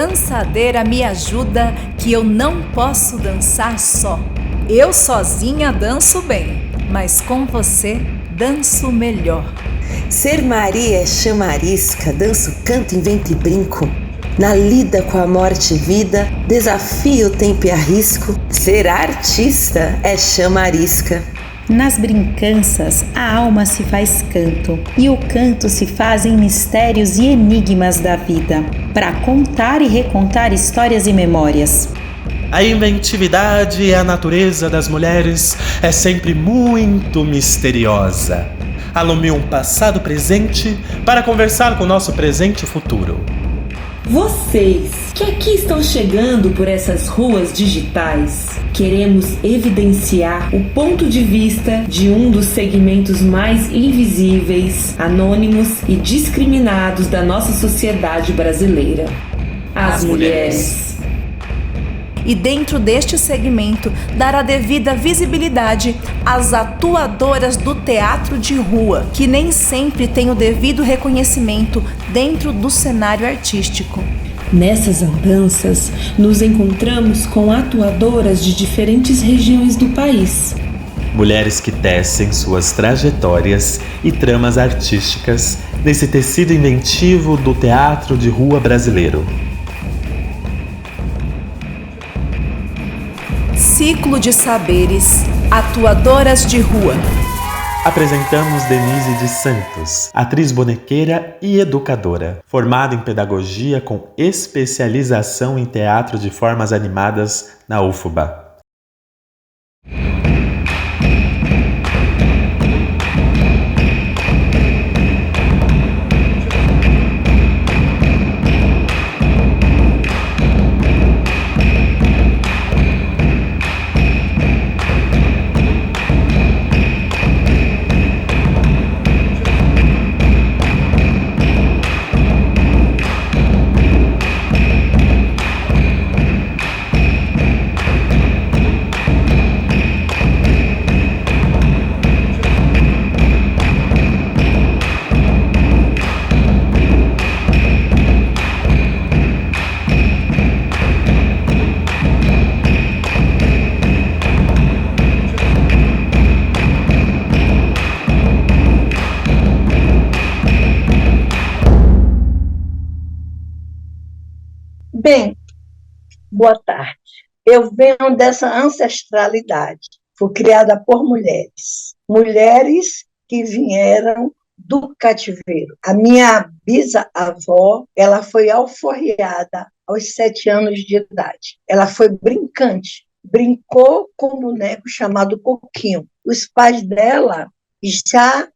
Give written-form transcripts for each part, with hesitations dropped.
dançadeira, me ajuda, que eu não posso dançar só. Eu sozinha danço bem, mas com você danço melhor. Ser Maria é chamarisca, danço, canto, invento e brinco. Na lida com a morte e vida, desafio, tempo e arrisco. Ser artista é chamarisca. Nas brincanças, a alma se faz canto, e o canto se faz em mistérios e enigmas da vida, para contar e recontar histórias e memórias. A inventividade e a natureza das mulheres é sempre muito misteriosa. Alumia um passado presente para conversar com o nosso presente e futuro. Vocês que aqui estão chegando por essas ruas digitais, queremos evidenciar o ponto de vista de um dos segmentos mais invisíveis, anônimos e discriminados da nossa sociedade brasileira: as mulheres. E dentro deste segmento, dar a devida visibilidade às atuadoras do teatro de rua, que nem sempre têm o devido reconhecimento dentro do cenário artístico. Nessas andanças, nos encontramos com atuadoras de diferentes regiões do país. Mulheres que tecem suas trajetórias e tramas artísticas nesse tecido inventivo do teatro de rua brasileiro. Ciclo de saberes, atuadoras de rua. Apresentamos Denise de Santos, atriz bonequeira e educadora, formada em pedagogia com especialização em teatro de formas animadas na UFBA. Bem, boa tarde. Eu venho dessa ancestralidade. Fui criada por mulheres. Mulheres que vieram do cativeiro. A minha bisavó, ela foi alforriada aos 7 anos de idade. Ela foi brincante. Brincou com um boneco chamado Coquinho. Os pais dela já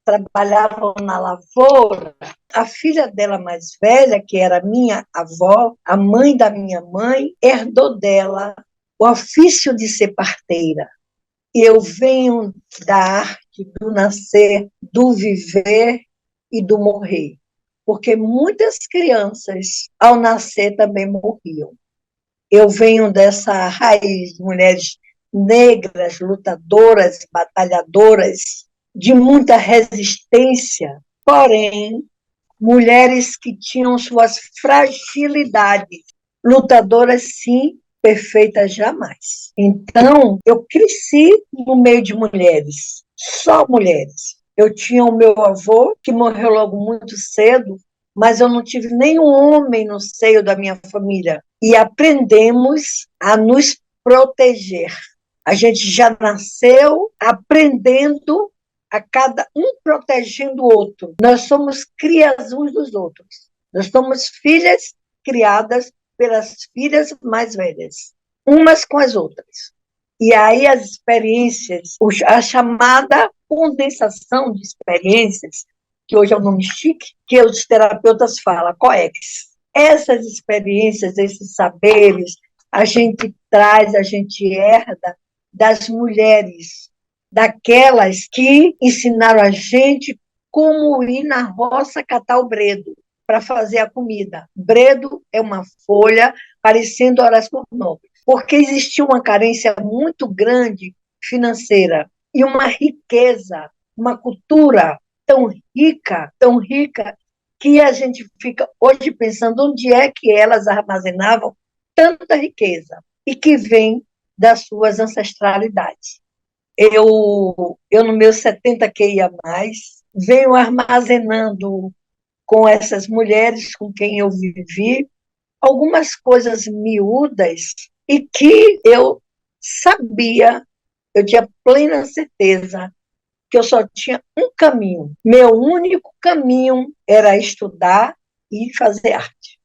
trabalhavam na lavoura. A filha dela mais velha, que era minha avó, a mãe da minha mãe, herdou dela o ofício de ser parteira. Eu venho da arte do nascer, do viver e do morrer, porque muitas crianças, ao nascer, também morriam. Eu venho dessa raiz, mulheres negras, lutadoras, batalhadoras, de muita resistência, porém, mulheres que tinham suas fragilidades, lutadoras sim, perfeitas jamais. Então, eu cresci no meio de mulheres, só mulheres. Eu tinha o meu avô, que morreu logo muito cedo, mas eu não tive nenhum homem no seio da minha família. E aprendemos a nos proteger. A gente já nasceu aprendendo a cada um protegendo o outro. Nós somos crias uns dos outros. Nós somos filhas criadas pelas filhas mais velhas, umas com as outras. E aí as experiências, a chamada condensação de experiências, que hoje é um nome chique, que os terapeutas falam, COEX. Essas experiências, esses saberes, a gente traz, a gente herda das mulheres, daquelas que ensinaram a gente como ir na roça catar o bredo para fazer a comida. Bredo é uma folha parecendo horas por nove, porque existia uma carência muito grande financeira e uma riqueza, uma cultura tão rica, que a gente fica hoje pensando onde é que elas armazenavam tanta riqueza e que vem das suas ancestralidades. Eu no meu 70 QIA+, venho armazenando com essas mulheres com quem eu vivi algumas coisas miúdas e que eu sabia, eu tinha plena certeza que eu só tinha um caminho. Meu único caminho era estudar e fazer arte.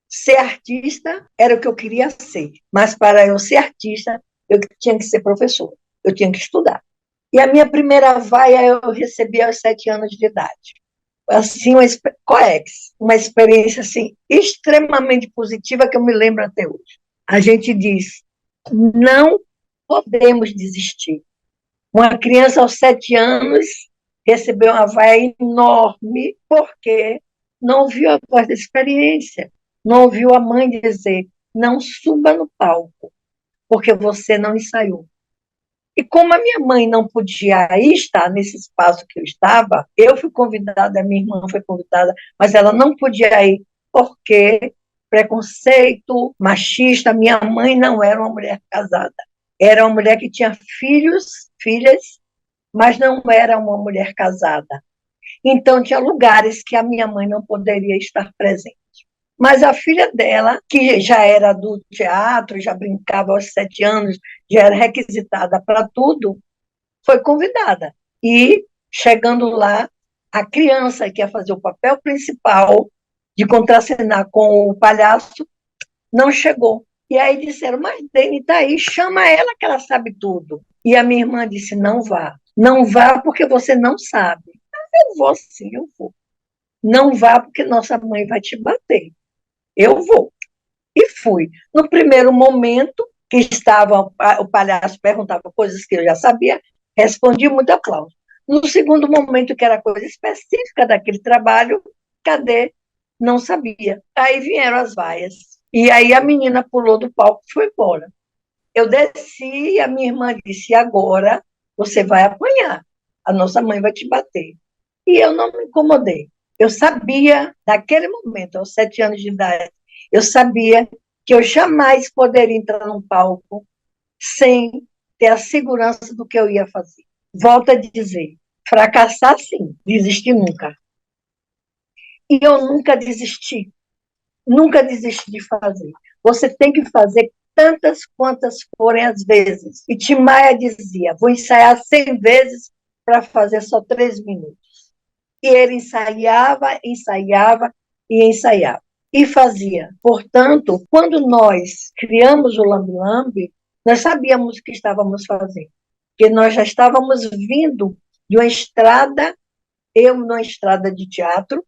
Ser artista era o que eu queria ser, mas para eu ser artista, eu tinha que ser professora, eu tinha que estudar. E a minha primeira vaia eu recebi aos 7 anos de idade. Assim, uma experiência assim, extremamente positiva que eu me lembro até hoje. A gente diz, não podemos desistir. Uma criança aos 7 anos recebeu uma vaia enorme porque não viu a voz da experiência, não ouviu a mãe dizer, não suba no palco, porque você não ensaiou. E como a minha mãe não podia estar nesse espaço que eu estava, eu fui convidada, a minha irmã foi convidada, mas ela não podia ir porque preconceito machista, minha mãe não era uma mulher casada. Era uma mulher que tinha filhas, mas não era uma mulher casada. Então, tinha lugares que a minha mãe não poderia estar presente. Mas a filha dela, que já era do teatro, já brincava aos 7 anos, já era requisitada para tudo, foi convidada. E, chegando lá, a criança que ia fazer o papel principal de contracenar com o palhaço não chegou. E aí disseram, mas Dene está aí, chama ela que ela sabe tudo. E a minha irmã disse, não vá. Não vá porque você não sabe. Eu vou sim, eu vou. Não vá porque nossa mãe vai te bater. Eu vou. E fui. No primeiro momento, que estava, o palhaço perguntava coisas que eu já sabia, respondi muito aplauso. No segundo momento, que era coisa específica daquele trabalho, cadê? Não sabia. Aí vieram as vaias. E aí a menina pulou do palco e foi embora. Eu desci e a minha irmã disse, agora você vai apanhar. A nossa mãe vai te bater. E eu não me incomodei. Eu sabia, naquele momento, aos 7 anos de idade, eu sabia que eu jamais poderia entrar num palco sem ter a segurança do que eu ia fazer. Volto a dizer, fracassar sim, desistir nunca. E eu nunca desisti de fazer. Você tem que fazer tantas quantas forem as vezes. E Tim Maia dizia, vou ensaiar 100 vezes para fazer só 3 minutos. E ele ensaiava e ensaiava. E fazia. Portanto, quando nós criamos o Lambe Lambe, nós sabíamos o que estávamos fazendo. Porque nós já estávamos vindo de uma estrada, eu numa estrada de teatro,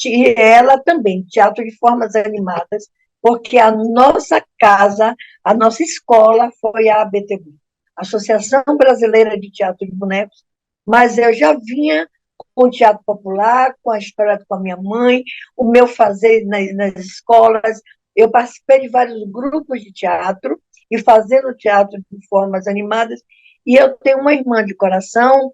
e ela também, teatro de formas animadas, porque a nossa casa, a nossa escola foi a ABTB, Associação Brasileira de Teatro de Bonecos, mas eu já vinha com o teatro popular, com a história com a minha mãe, o meu fazer nas escolas. Eu participei de vários grupos de teatro e fazendo teatro de formas animadas. E eu tenho uma irmã de coração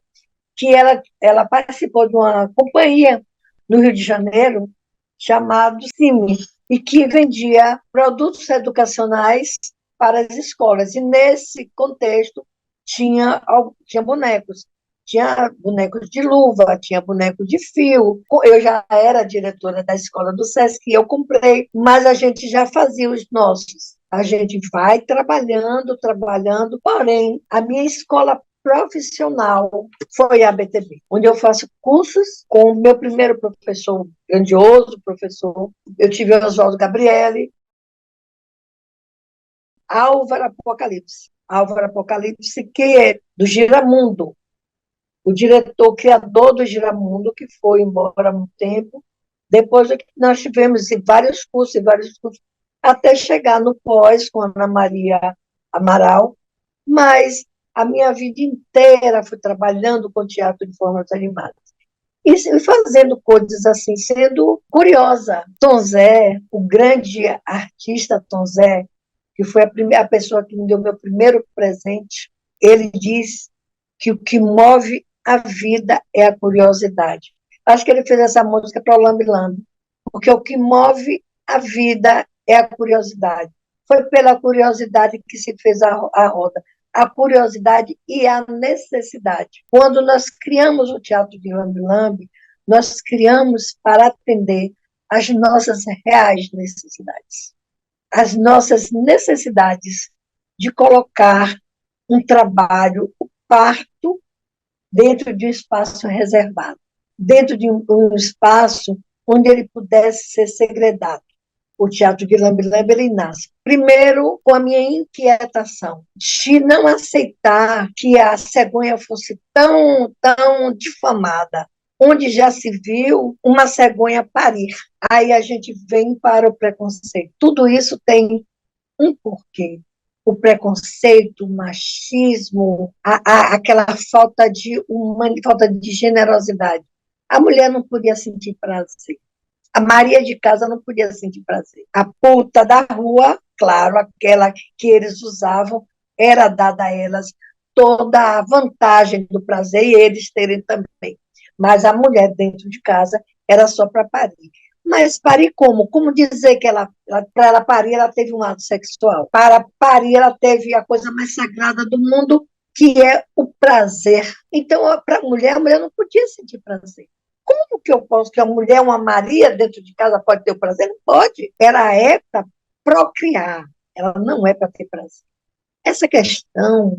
que ela participou de uma companhia no Rio de Janeiro chamada CIMI, e que vendia produtos educacionais para as escolas. E nesse contexto tinha bonecos. Tinha bonecos de luva, tinha bonecos de fio. Eu já era diretora da escola do SESC e eu comprei, mas a gente já fazia os nossos. A gente vai trabalhando, porém, a minha escola profissional foi a BTB, onde eu faço cursos com o meu primeiro professor, grandioso professor. Eu tive o Oswaldo Gabriele, Álvaro Apocalipse, que é do Giramundo, o diretor, criador do Giramundo, que foi embora há muito tempo. Depois nós tivemos vários cursos, até chegar no pós com a Ana Maria Amaral, mas a minha vida inteira fui trabalhando com teatro de formas animadas. E fazendo coisas assim, sendo curiosa. Tom Zé, o grande artista Tom Zé, que foi a pessoa que me deu meu primeiro presente, ele diz que o que move a vida é a curiosidade. Acho que ele fez essa música para o Lambe Lambe, porque o que move a vida é a curiosidade. Foi pela curiosidade que se fez a roda. A curiosidade e a necessidade. Quando nós criamos o Teatro de Lambe Lambe, nós criamos para atender às nossas reais necessidades. As nossas necessidades de colocar um trabalho, o parto, dentro de um espaço reservado, dentro de um espaço onde ele pudesse ser segredado. O Teatro de Lambe Lambe, ele nasce, primeiro, com a minha inquietação de não aceitar que a cegonha fosse tão difamada, onde já se viu uma cegonha parir. Aí a gente vem para o preconceito. Tudo isso tem um porquê. O preconceito, o machismo, aquela falta de generosidade. A mulher não podia sentir prazer. A Maria de casa não podia sentir prazer. A puta da rua, claro, aquela que eles usavam, era dada a elas toda a vantagem do prazer e eles terem também. Mas a mulher dentro de casa era só para parir. Mas parir como? Como dizer que para ela parir, ela teve um ato sexual? Para parir, ela teve a coisa mais sagrada do mundo, que é o prazer. Então, para a mulher não podia sentir prazer. Como que eu posso, que a mulher, uma Maria dentro de casa, pode ter o prazer? Não pode. Ela é para procriar, ela não é para ter prazer. Essa questão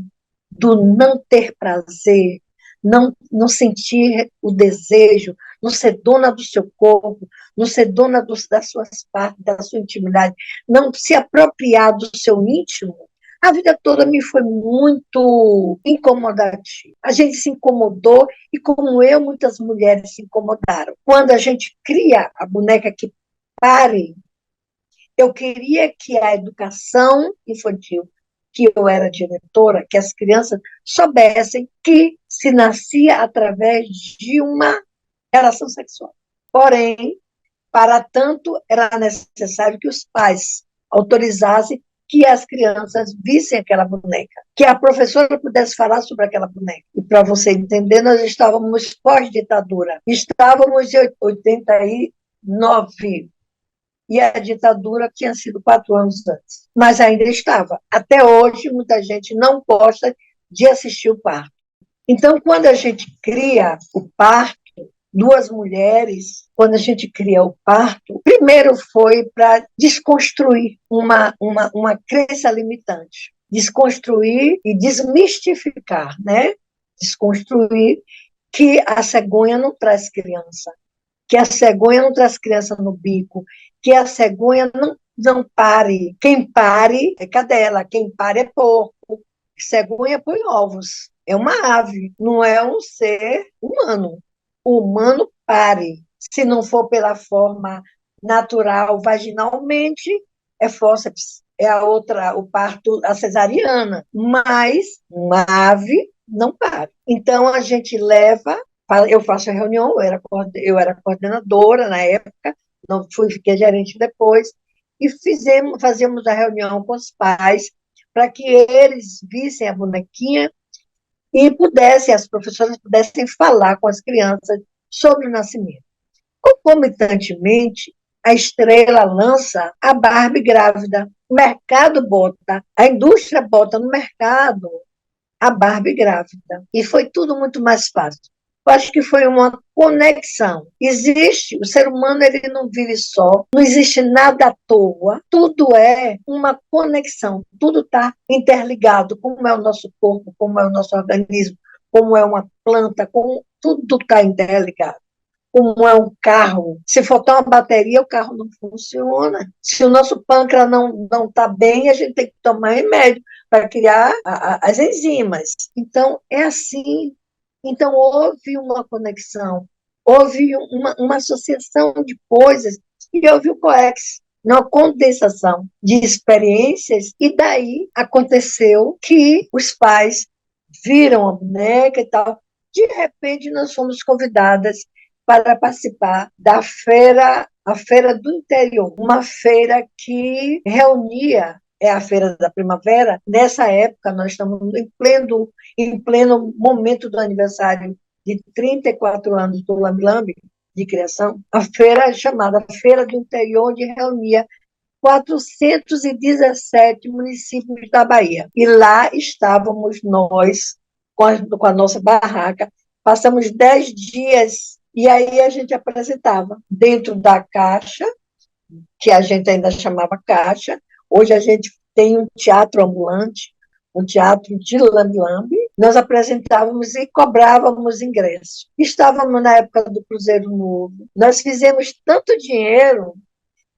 do não ter prazer, não sentir o desejo, não ser dona do seu corpo, não ser dona das suas partes, da sua intimidade, não se apropriar do seu íntimo, a vida toda me foi muito incomodativa. A gente se incomodou e, como eu, muitas mulheres se incomodaram. Quando a gente cria a boneca que pare, eu queria que a educação infantil, que eu era diretora, que as crianças soubessem que se nascia através de uma relação sexual. Porém, para tanto, era necessário que os pais autorizassem que as crianças vissem aquela boneca, que a professora pudesse falar sobre aquela boneca. E para você entender, nós estávamos pós-ditadura. Estávamos em 89, e a ditadura tinha sido 4 anos antes. Mas ainda estava. Até hoje, muita gente não gosta de assistir o parto. Então, quando a gente cria o parto, 2 mulheres, quando a gente cria o parto, primeiro foi para desconstruir uma crença limitante. Desconstruir e desmistificar, né? Desconstruir que a cegonha não traz criança, que a cegonha não traz criança no bico, que a cegonha não pare. Quem pare é cadela, quem pare é porco. Cegonha põe ovos. É uma ave, não é um ser humano. O humano pare. Se não for pela forma natural, vaginalmente, é fórceps, é o parto, a cesariana. Mas uma ave não pare. Então, a gente leva, eu faço a reunião, eu era coordenadora na época, não fiquei gerente depois, e fazíamos a reunião com os pais para que eles vissem a bonequinha e as professoras pudessem falar com as crianças sobre o nascimento. Concomitantemente, a Estrela lança a Barbie grávida. O mercado bota, a indústria bota no mercado a Barbie grávida. E foi tudo muito mais fácil. Eu acho que foi uma conexão. O ser humano ele não vive só, não existe nada à toa, tudo é uma conexão, tudo está interligado, como é o nosso corpo, como é o nosso organismo, como é uma planta, tudo está interligado. Como é um carro, se faltar uma bateria, o carro não funciona. Se o nosso pâncreas não está bem, a gente tem que tomar remédio para criar as enzimas. Então, é assim. Então, houve uma conexão, houve uma associação de coisas, e houve o coex, uma condensação de experiências, e daí aconteceu que os pais viram a boneca e tal. De repente, nós fomos convidadas para participar da feira, a Feira do Interior, uma feira que reunia, é a Feira da Primavera. Nessa época, nós estamos em pleno momento do aniversário de 34 anos do Lambi Lambi, de criação, a feira chamada Feira do Interior, onde reunia 417 municípios da Bahia. E lá estávamos nós, com a nossa barraca, passamos 10 dias, e aí a gente apresentava dentro da caixa, que a gente ainda chamava caixa. Hoje a gente tem um teatro ambulante, um teatro de lambe-lambe. Nós apresentávamos e cobrávamos ingresso. Estávamos na época do Cruzeiro Novo. Nós fizemos tanto dinheiro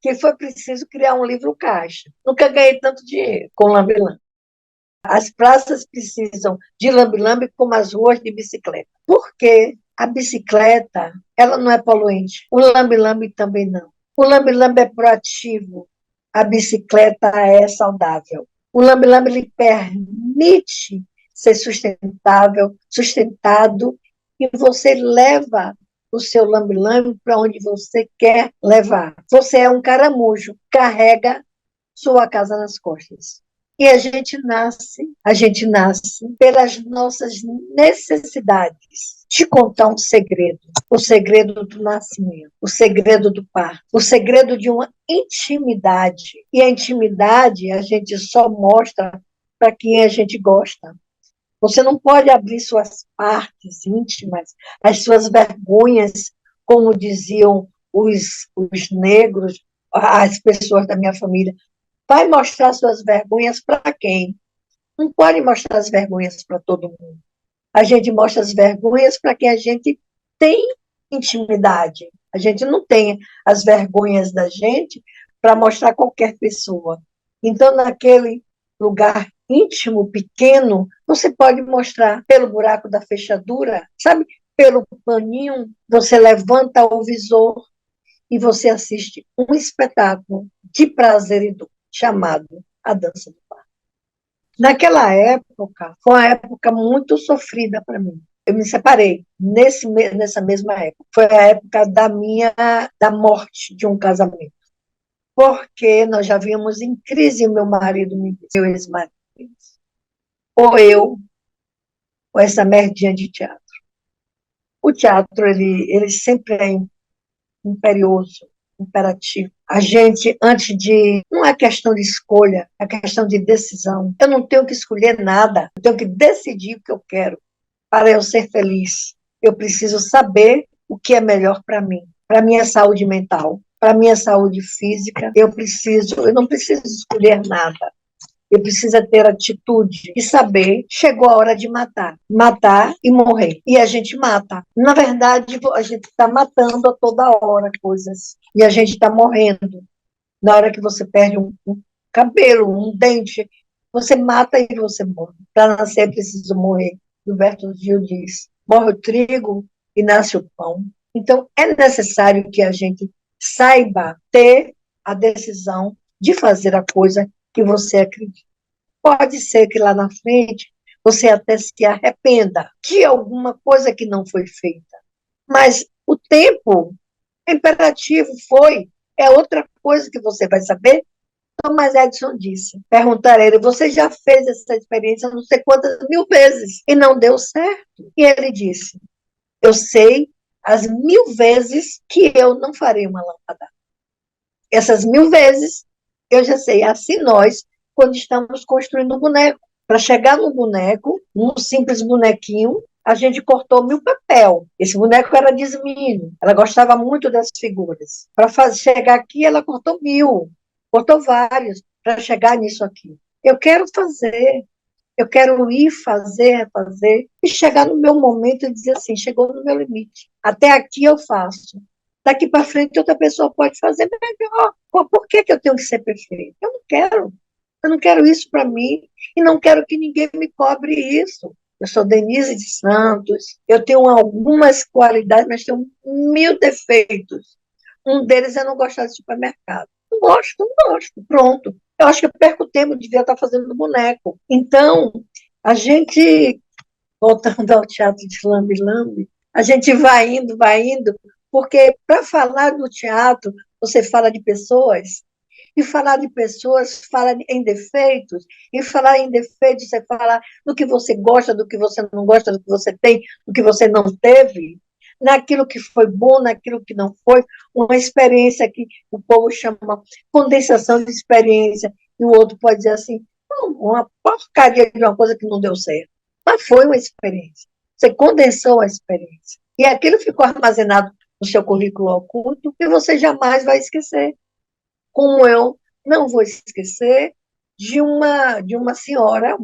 que foi preciso criar um livro caixa. Nunca ganhei tanto dinheiro com lambe-lambe. As praças precisam de lambe-lambe como as ruas de bicicleta. Porque a bicicleta, ela não é poluente. O lambe-lambe também não. O lambe-lambe é proativo. A bicicleta é saudável. O lambe-lambe lhe permite ser sustentável, sustentado, e você leva o seu lambe-lambe para onde você quer levar. Você é um caramujo, carrega sua casa nas costas. E a gente nasce pelas nossas necessidades. Te contar um segredo, o segredo do nascimento, o segredo do parto, o segredo de uma intimidade. E a intimidade a gente só mostra para quem a gente gosta. Você não pode abrir suas partes íntimas, as suas vergonhas, como diziam os negros, as pessoas da minha família. Vai mostrar suas vergonhas para quem? Não pode mostrar as vergonhas para todo mundo. A gente mostra as vergonhas para quem a gente tem intimidade. A gente não tem as vergonhas da gente para mostrar a qualquer pessoa. Então, naquele lugar íntimo, pequeno, você pode mostrar pelo buraco da fechadura, sabe? Pelo paninho, você levanta o visor e você assiste um espetáculo de prazer e dor, chamado A Dança do Parto. Naquela época, foi uma época muito sofrida para mim. Eu me separei nessa mesma época. Foi a época da morte de um casamento. Porque nós já vínhamos em crise, meu marido me disse, meu ex-marido, ou eu, ou essa merdinha de teatro. O teatro, ele sempre é imperioso, imperativo. A gente, antes de... Não é questão de escolha, é questão de decisão. Eu não tenho que escolher nada, eu tenho que decidir o que eu quero para eu ser feliz. Eu preciso saber o que é melhor para mim, para minha saúde mental, para minha saúde física. Eu não preciso escolher nada. Eu preciso ter atitude e saber, chegou a hora de matar e morrer. E a gente mata. Na verdade, a gente está matando a toda hora coisas. E a gente está morrendo. Na hora que você perde um cabelo, um dente, você mata e você morre. Para nascer é preciso morrer. Gilberto Gil diz, morre o trigo e nasce o pão. Então, é necessário que a gente saiba ter a decisão de fazer a coisa que você acredita. Pode ser que lá na frente você até se arrependa de alguma coisa que não foi feita. Mas o tempo é imperativo, é outra coisa que você vai saber. Thomas Edison disse, perguntar a ele, você já fez essa experiência não sei quantas mil vezes e não deu certo? E ele disse, eu sei as 1000 vezes que eu não farei uma lâmpada. Essas 1000 vezes eu já sei, assim nós, quando estamos construindo um boneco. Para chegar no boneco, um simples bonequinho, a gente cortou 1000 papel. Esse boneco era de Esmílio. Ela gostava muito das figuras. Para chegar aqui, ela cortou 1000. Cortou vários para chegar nisso aqui. Eu quero fazer. Eu quero ir fazer e chegar no meu momento e dizer assim, chegou no meu limite. Até aqui eu faço. Daqui para frente outra pessoa pode fazer melhor. Por que eu tenho que ser perfeito? Eu não quero. Eu não quero isso para mim e não quero que ninguém me cobre isso. Eu sou Denise de Santos, eu tenho algumas qualidades, mas tenho 1000 defeitos. Um deles é não gostar de supermercado. Não gosto, pronto. Eu acho que eu perco tempo, devia estar fazendo boneco. Então, a gente, voltando ao teatro de Lambe Lambe, a gente vai indo, porque para falar do teatro, você fala de pessoas E falar de pessoas, fala em defeitos. E falar em defeitos, você fala do que você gosta, do que você não gosta, do que você tem, do que você não teve, naquilo que foi bom, naquilo que não foi, uma experiência que o povo chama condensação de experiência, e o outro pode dizer assim, uma porcaria de uma coisa que não deu certo. Mas foi uma experiência. Você condensou a experiência. E aquilo ficou armazenado no seu currículo oculto e você jamais vai esquecer. Como eu não vou esquecer de uma senhora,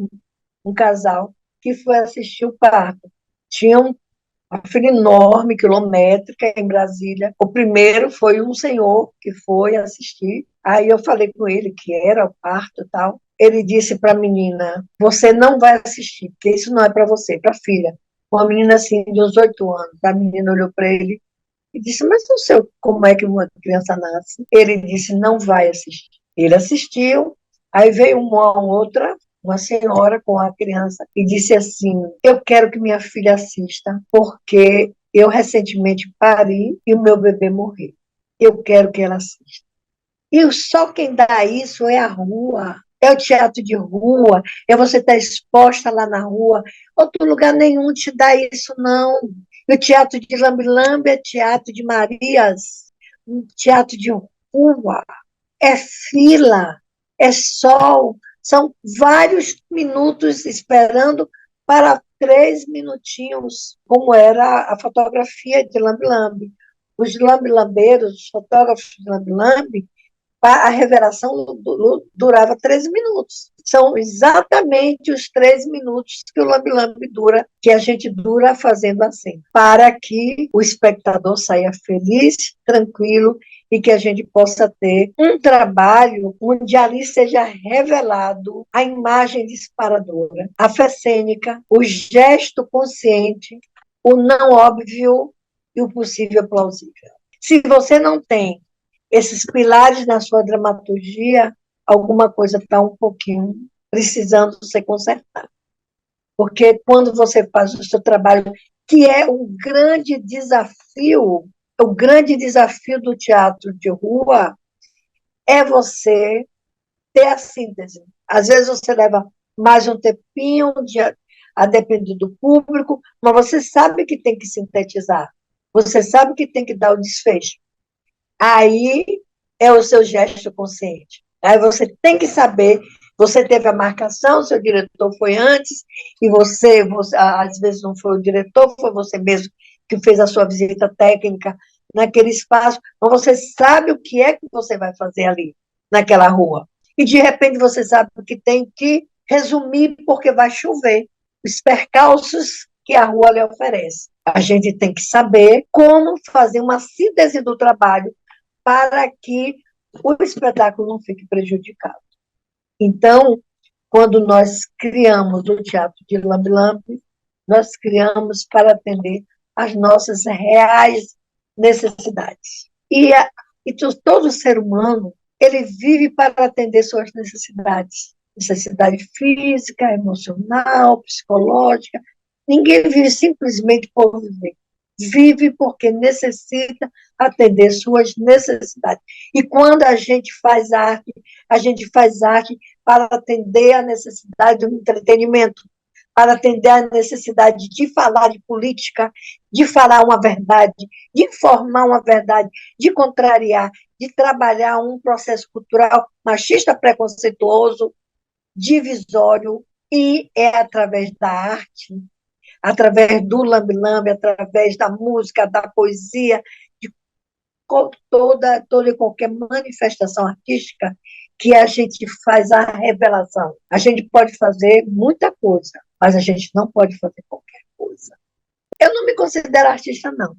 um casal, que foi assistir o parto. Tinha uma fila enorme, quilométrica, em Brasília. O primeiro foi um senhor que foi assistir. Aí eu falei com ele que era o parto e tal. Ele disse para a menina, você não vai assistir, porque isso não é para você, para a filha. Uma menina assim, de uns 8 anos. A menina olhou para ele e disse, mas não sei como é que uma criança nasce. Ele disse, não vai assistir. Ele assistiu, aí veio uma outra, uma senhora com a criança, e disse assim, eu quero que minha filha assista, porque eu recentemente pari e o meu bebê morreu. Eu quero que ela assista. E só quem dá isso é a rua, é o teatro de rua, é você estar exposta lá na rua. Outro lugar nenhum te dá isso, não. E o teatro de Lambe-Lambe é teatro de Marias, um teatro de rua, é fila, é sol, são vários minutos esperando para 3 minutinhos, como era a fotografia de Lambe-Lambe. Os lambe-lambeiros, os fotógrafos de Lambe-Lambe, a revelação durava 13 minutos. São exatamente os 13 minutos que o lambe-lambe dura, que a gente dura fazendo assim, para que o espectador saia feliz, tranquilo, e que a gente possa ter um trabalho onde ali seja revelado a imagem disparadora, a fé cênica, o gesto consciente, o não óbvio e o possível plausível. Se você não tem esses pilares na sua dramaturgia, alguma coisa está um pouquinho precisando ser consertada. Porque quando você faz o seu trabalho, que é o grande desafio do teatro de rua, é você ter a síntese. Às vezes você leva mais um tempinho, a depender do público, mas você sabe que tem que sintetizar, você sabe que tem que dar o desfecho. Aí é o seu gesto consciente. Aí você tem que saber, você teve a marcação, seu diretor foi antes, e você às vezes não foi o diretor, foi você mesmo que fez a sua visita técnica naquele espaço, mas você sabe o que é que você vai fazer ali, naquela rua. E, de repente, você sabe que tem que resumir porque vai chover, os percalços que a rua lhe oferece. A gente tem que saber como fazer uma síntese do trabalho para que o espetáculo não fique prejudicado. Então, quando nós criamos o Teatro de Lambe-Lambe, nós criamos para atender às nossas reais necessidades. E todo ser humano, ele vive para atender suas necessidades. Necessidade física, emocional, psicológica. Ninguém vive simplesmente por viver. Vive porque necessita atender suas necessidades. E quando a gente faz arte para atender a necessidade do entretenimento, para atender a necessidade de falar de política, de falar uma verdade, de informar uma verdade, de contrariar, de trabalhar um processo cultural machista, preconceituoso, divisório, e é através da arte, através do lambe-lambe, através da música, da poesia, de toda e qualquer manifestação artística que a gente faz a revelação. A gente pode fazer muita coisa, mas a gente não pode fazer qualquer coisa. Eu não me considero artista, não.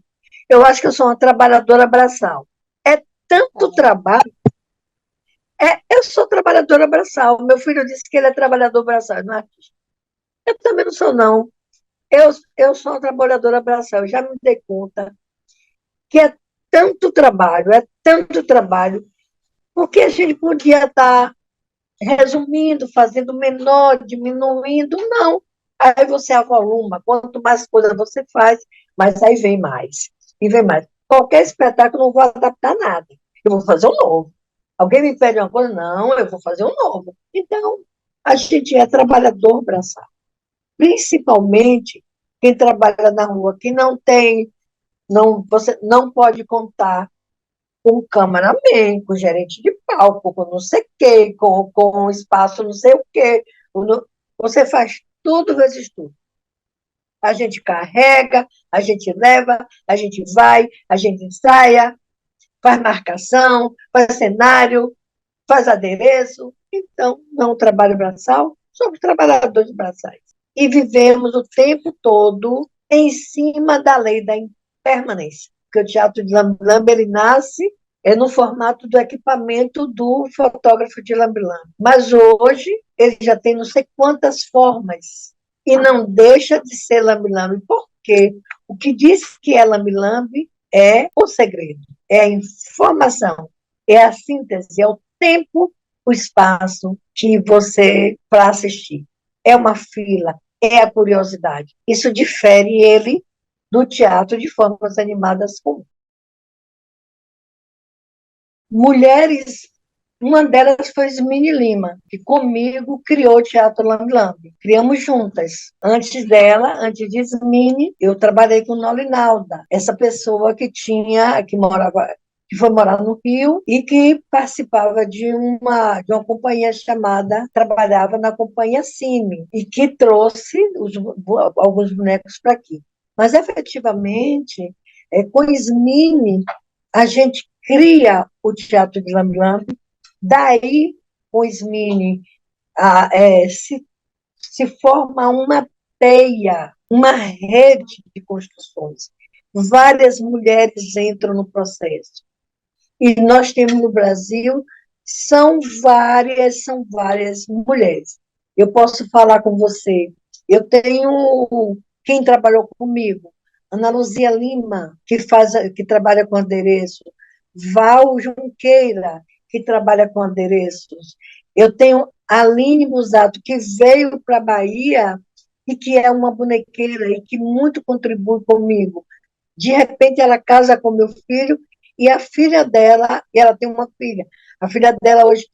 Eu acho que eu sou uma trabalhadora braçal. É tanto trabalho. Eu sou trabalhadora braçal. Meu filho disse que ele é trabalhador braçal, não é artista. Eu também não sou, não. Eu sou uma trabalhadora braçal. Eu já me dei conta que é tanto trabalho, porque a gente podia estar resumindo, fazendo menor, diminuindo, não. Aí você avoluma, quanto mais coisa você faz, mas aí vem mais, e vem mais. Qualquer espetáculo eu não vou adaptar nada, eu vou fazer um novo. Alguém me pede uma coisa? Não, eu vou fazer um novo. Então, a gente é trabalhador braçal. Principalmente quem trabalha na rua, que não tem, não, você não pode contar com o cameraman, com o gerente de palco, com não sei o quê, com espaço não sei o quê. Você faz tudo vezes tudo. A gente carrega, a gente leva, a gente vai, a gente ensaia, faz marcação, faz cenário, faz adereço. Então, não trabalho braçal, somos trabalhadores braçais. E vivemos o tempo todo em cima da lei da impermanência. Porque o teatro de Lambe-Lambe, ele nasce no formato do equipamento do fotógrafo de Lambe-Lambe. Mas hoje ele já tem não sei quantas formas e não deixa de ser Lambe-Lambe. Por quê? O que diz que é Lambe-Lambe é o segredo, é a informação, é a síntese, é o tempo, o espaço que você para assistir. É uma fila, é a curiosidade. Isso difere ele do teatro de formas animadas comuns. Mulheres, uma delas foi Ismene Lima, que comigo criou o Teatro Lambe Lambe. Criamos juntas. Antes dela, antes de Ismene, eu trabalhei com Nolinalda, essa pessoa que foi morar no Rio e que participava de uma companhia trabalhava na companhia Cine, e que trouxe alguns bonecos para aqui. Mas, efetivamente, com Ismene, a gente cria o Teatro de Lambe-Lambe, daí, com Ismene, se forma uma teia, uma rede de construções. Várias mulheres entram no processo. E nós temos no Brasil, são várias mulheres. Eu posso falar com você, eu tenho quem trabalhou comigo, Ana Luzia Lima, que trabalha com adereço, Val Junqueira, que trabalha com adereços. Eu tenho a Aline Musato, que veio para a Bahia e que é uma bonequeira e que muito contribui comigo. De repente, ela casa com meu filho e a filha dela, e ela tem uma filha, a filha dela hoje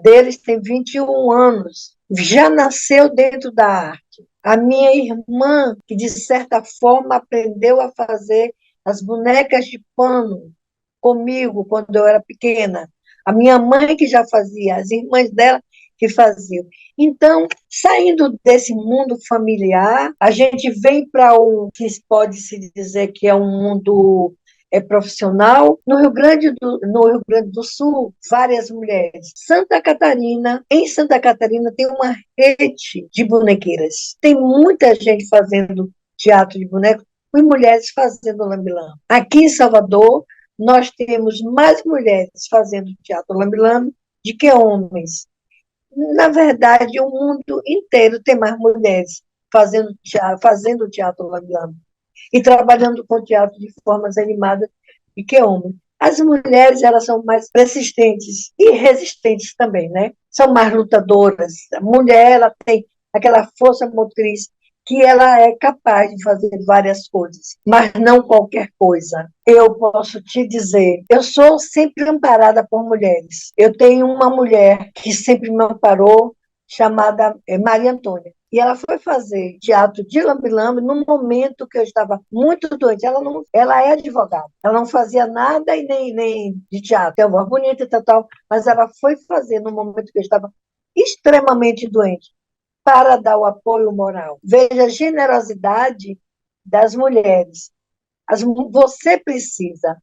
deles tem 21 anos, já nasceu dentro da arte. A minha irmã, que de certa forma aprendeu a fazer as bonecas de pano comigo quando eu era pequena. A minha mãe que já fazia, as irmãs dela que faziam. Então, saindo desse mundo familiar, a gente vem para o que pode-se dizer que é um mundo profissional. No Rio Grande do Sul, várias mulheres. Em Santa Catarina tem uma rede de bonequeiras. Tem muita gente fazendo teatro de bonecos e mulheres fazendo lambe-lambe. Aqui em Salvador, nós temos mais mulheres fazendo teatro lambe-lambe do que homens. Na verdade, o mundo inteiro tem mais mulheres fazendo teatro lambe-lambe e trabalhando com teatro de formas animadas do que homens. As mulheres, elas são mais persistentes e resistentes também, né? São mais lutadoras. A mulher, ela tem aquela força motriz que ela é capaz de fazer várias coisas, mas não qualquer coisa. Eu posso te dizer, eu sou sempre amparada por mulheres. Eu tenho uma mulher que sempre me amparou, chamada Maria Antônia. E ela foi fazer teatro de lambe-lambe no momento que eu estava muito doente. Ela é advogada, ela não fazia nada e nem de teatro. Tem uma voz bonita e tal, mas ela foi fazer no momento que eu estava extremamente doente, para dar o apoio moral. Veja a generosidade das mulheres. Você precisa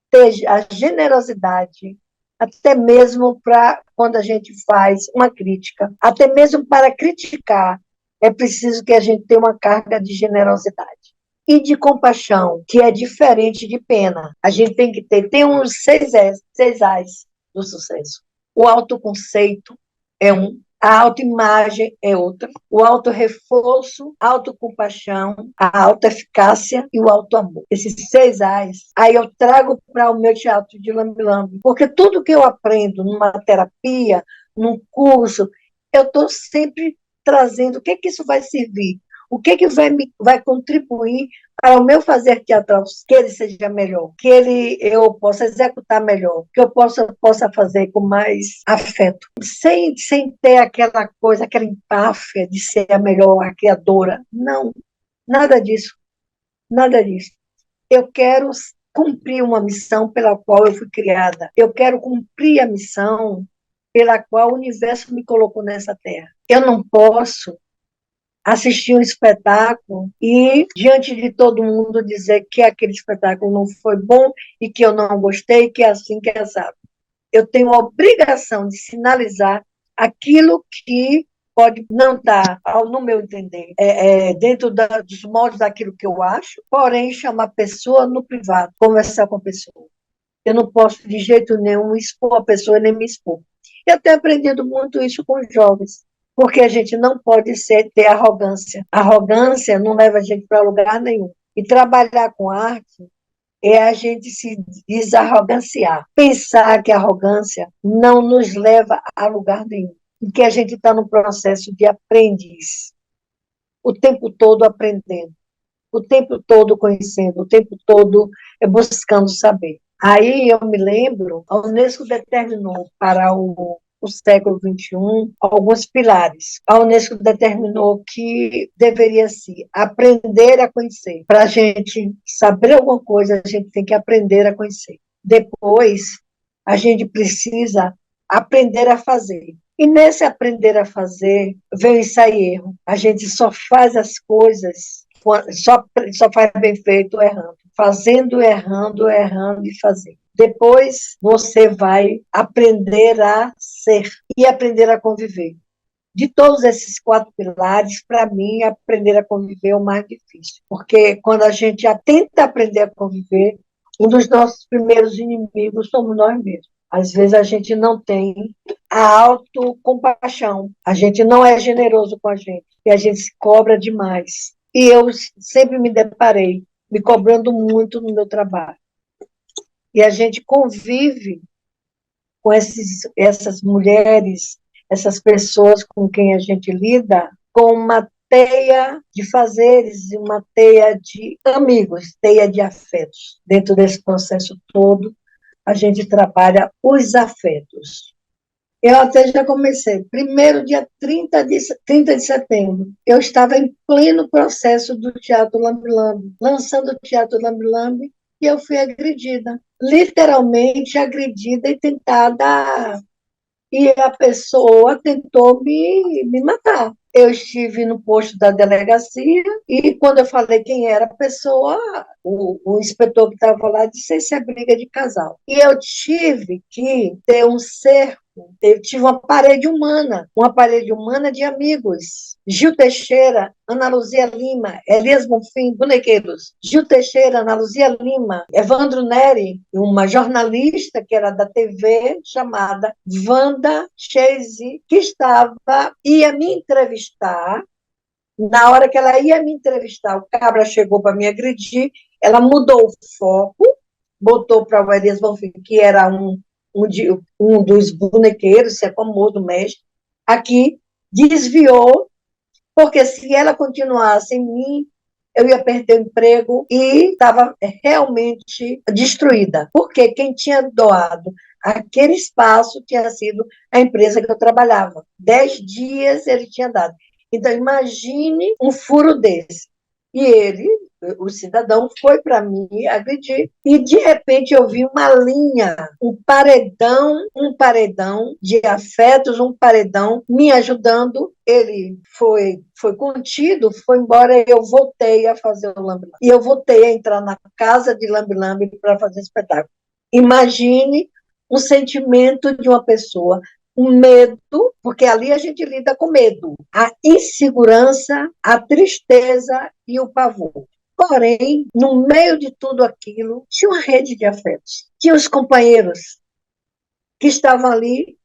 ter a generosidade, até mesmo para quando a gente faz uma crítica, até mesmo para criticar, é preciso que a gente tenha uma carga de generosidade e de compaixão, que é diferente de pena. A gente tem que tem uns seis A's do sucesso. O autoconceito é um, a autoimagem é outra, o autorreforço, a autocompaixão, a autoeficácia e o autoamor. Esses 6 A's, aí eu trago para o meu teatro de lambe-lambe, porque tudo que eu aprendo numa terapia, num curso, eu estou sempre trazendo o que isso vai servir. O que vai contribuir para o meu fazer teatral, que ele seja melhor, que eu possa executar melhor, que eu possa fazer com mais afeto, sem ter aquela coisa, aquela empáfia de ser a melhor, a criadora. Não, nada disso, nada disso. Eu quero cumprir uma missão pela qual eu fui criada. Eu quero cumprir a missão pela qual o universo me colocou nessa terra. Eu não posso assistir um espetáculo e, diante de todo mundo, dizer que aquele espetáculo não foi bom e que eu não gostei, que é assim, que é assado. Eu tenho a obrigação de sinalizar aquilo que pode não estar, no meu entender, dentro dos moldes daquilo que eu acho, porém chamar a pessoa no privado, conversar com a pessoa. Eu não posso, de jeito nenhum, expor a pessoa nem me expor. Eu tenho aprendido muito isso com os jovens, porque a gente não pode ter arrogância. Arrogância não leva a gente para lugar nenhum. E trabalhar com arte é a gente se desarroganciar. Pensar que a arrogância não nos leva a lugar nenhum. E que a gente está no processo de aprendiz. O tempo todo aprendendo. O tempo todo conhecendo. O tempo todo buscando saber. Aí eu me lembro, a Unesco determinou para o século XXI alguns pilares. A Unesco determinou que deveria-se aprender a conhecer. Para a gente saber alguma coisa, a gente tem que aprender a conhecer. Depois, a gente precisa aprender a fazer. E nesse aprender a fazer, vem ensaio e erro. A gente só faz as coisas, só faz bem feito errando. Fazendo, errando e fazendo. Depois, você vai aprender a ser e aprender a conviver. De todos esses 4 pilares, para mim, aprender a conviver é o mais difícil. Porque quando a gente já tenta aprender a conviver, um dos nossos primeiros inimigos somos nós mesmos. Às vezes a gente não tem a autocompaixão, a gente não é generoso com a gente, e a gente se cobra demais. E eu sempre me deparei me cobrando muito no meu trabalho. E a gente convive com essas mulheres, essas pessoas com quem a gente lida, com uma teia de fazeres, uma teia de amigos, teia de afetos. Dentro desse processo todo, a gente trabalha os afetos. Eu até já comecei. Primeiro, dia 30 de setembro, eu estava em pleno processo do Teatro Lambe-Lambe, lançando o Teatro Lambe-Lambe, e eu fui agredida. Literalmente agredida e tentada. E a pessoa tentou me matar. Eu estive no posto da delegacia e quando eu falei quem era a pessoa, o inspetor que estava lá disse: isso é briga de casal. E eu tive que ter um cerco. Eu tive uma parede humana de amigos. Gil Teixeira, Ana Luzia Lima, Elias Bonfim, bonequeiros. Gil Teixeira, Ana Luzia Lima, Evandro Neri, uma jornalista que era da TV chamada Wanda Chase, que ia me entrevistar. Na hora que ela ia me entrevistar, o cabra chegou para me agredir, ela mudou o foco, botou para o Elias Bonfim, que era um dos bonequeiros, se é famoso mestre, aqui, desviou, porque se ela continuasse em mim, eu ia perder o emprego e estava realmente destruída. Porque quem tinha doado aquele espaço tinha sido a empresa que eu trabalhava. 10 dias ele tinha dado. Então, imagine um furo desse. E ele, o cidadão, foi para mim agredir. E, de repente, eu vi uma linha, um paredão de afetos, um paredão me ajudando. Ele foi contido, foi embora, e eu voltei a fazer o lambe-lambe. E eu voltei a entrar na casa de lambe-lambe para fazer espetáculo. Imagine o sentimento de uma pessoa, o medo, porque ali a gente lida com medo, a insegurança, a tristeza e o pavor. Porém, no meio de tudo aquilo, tinha uma rede de afetos. Tinha os companheiros que estavam ali,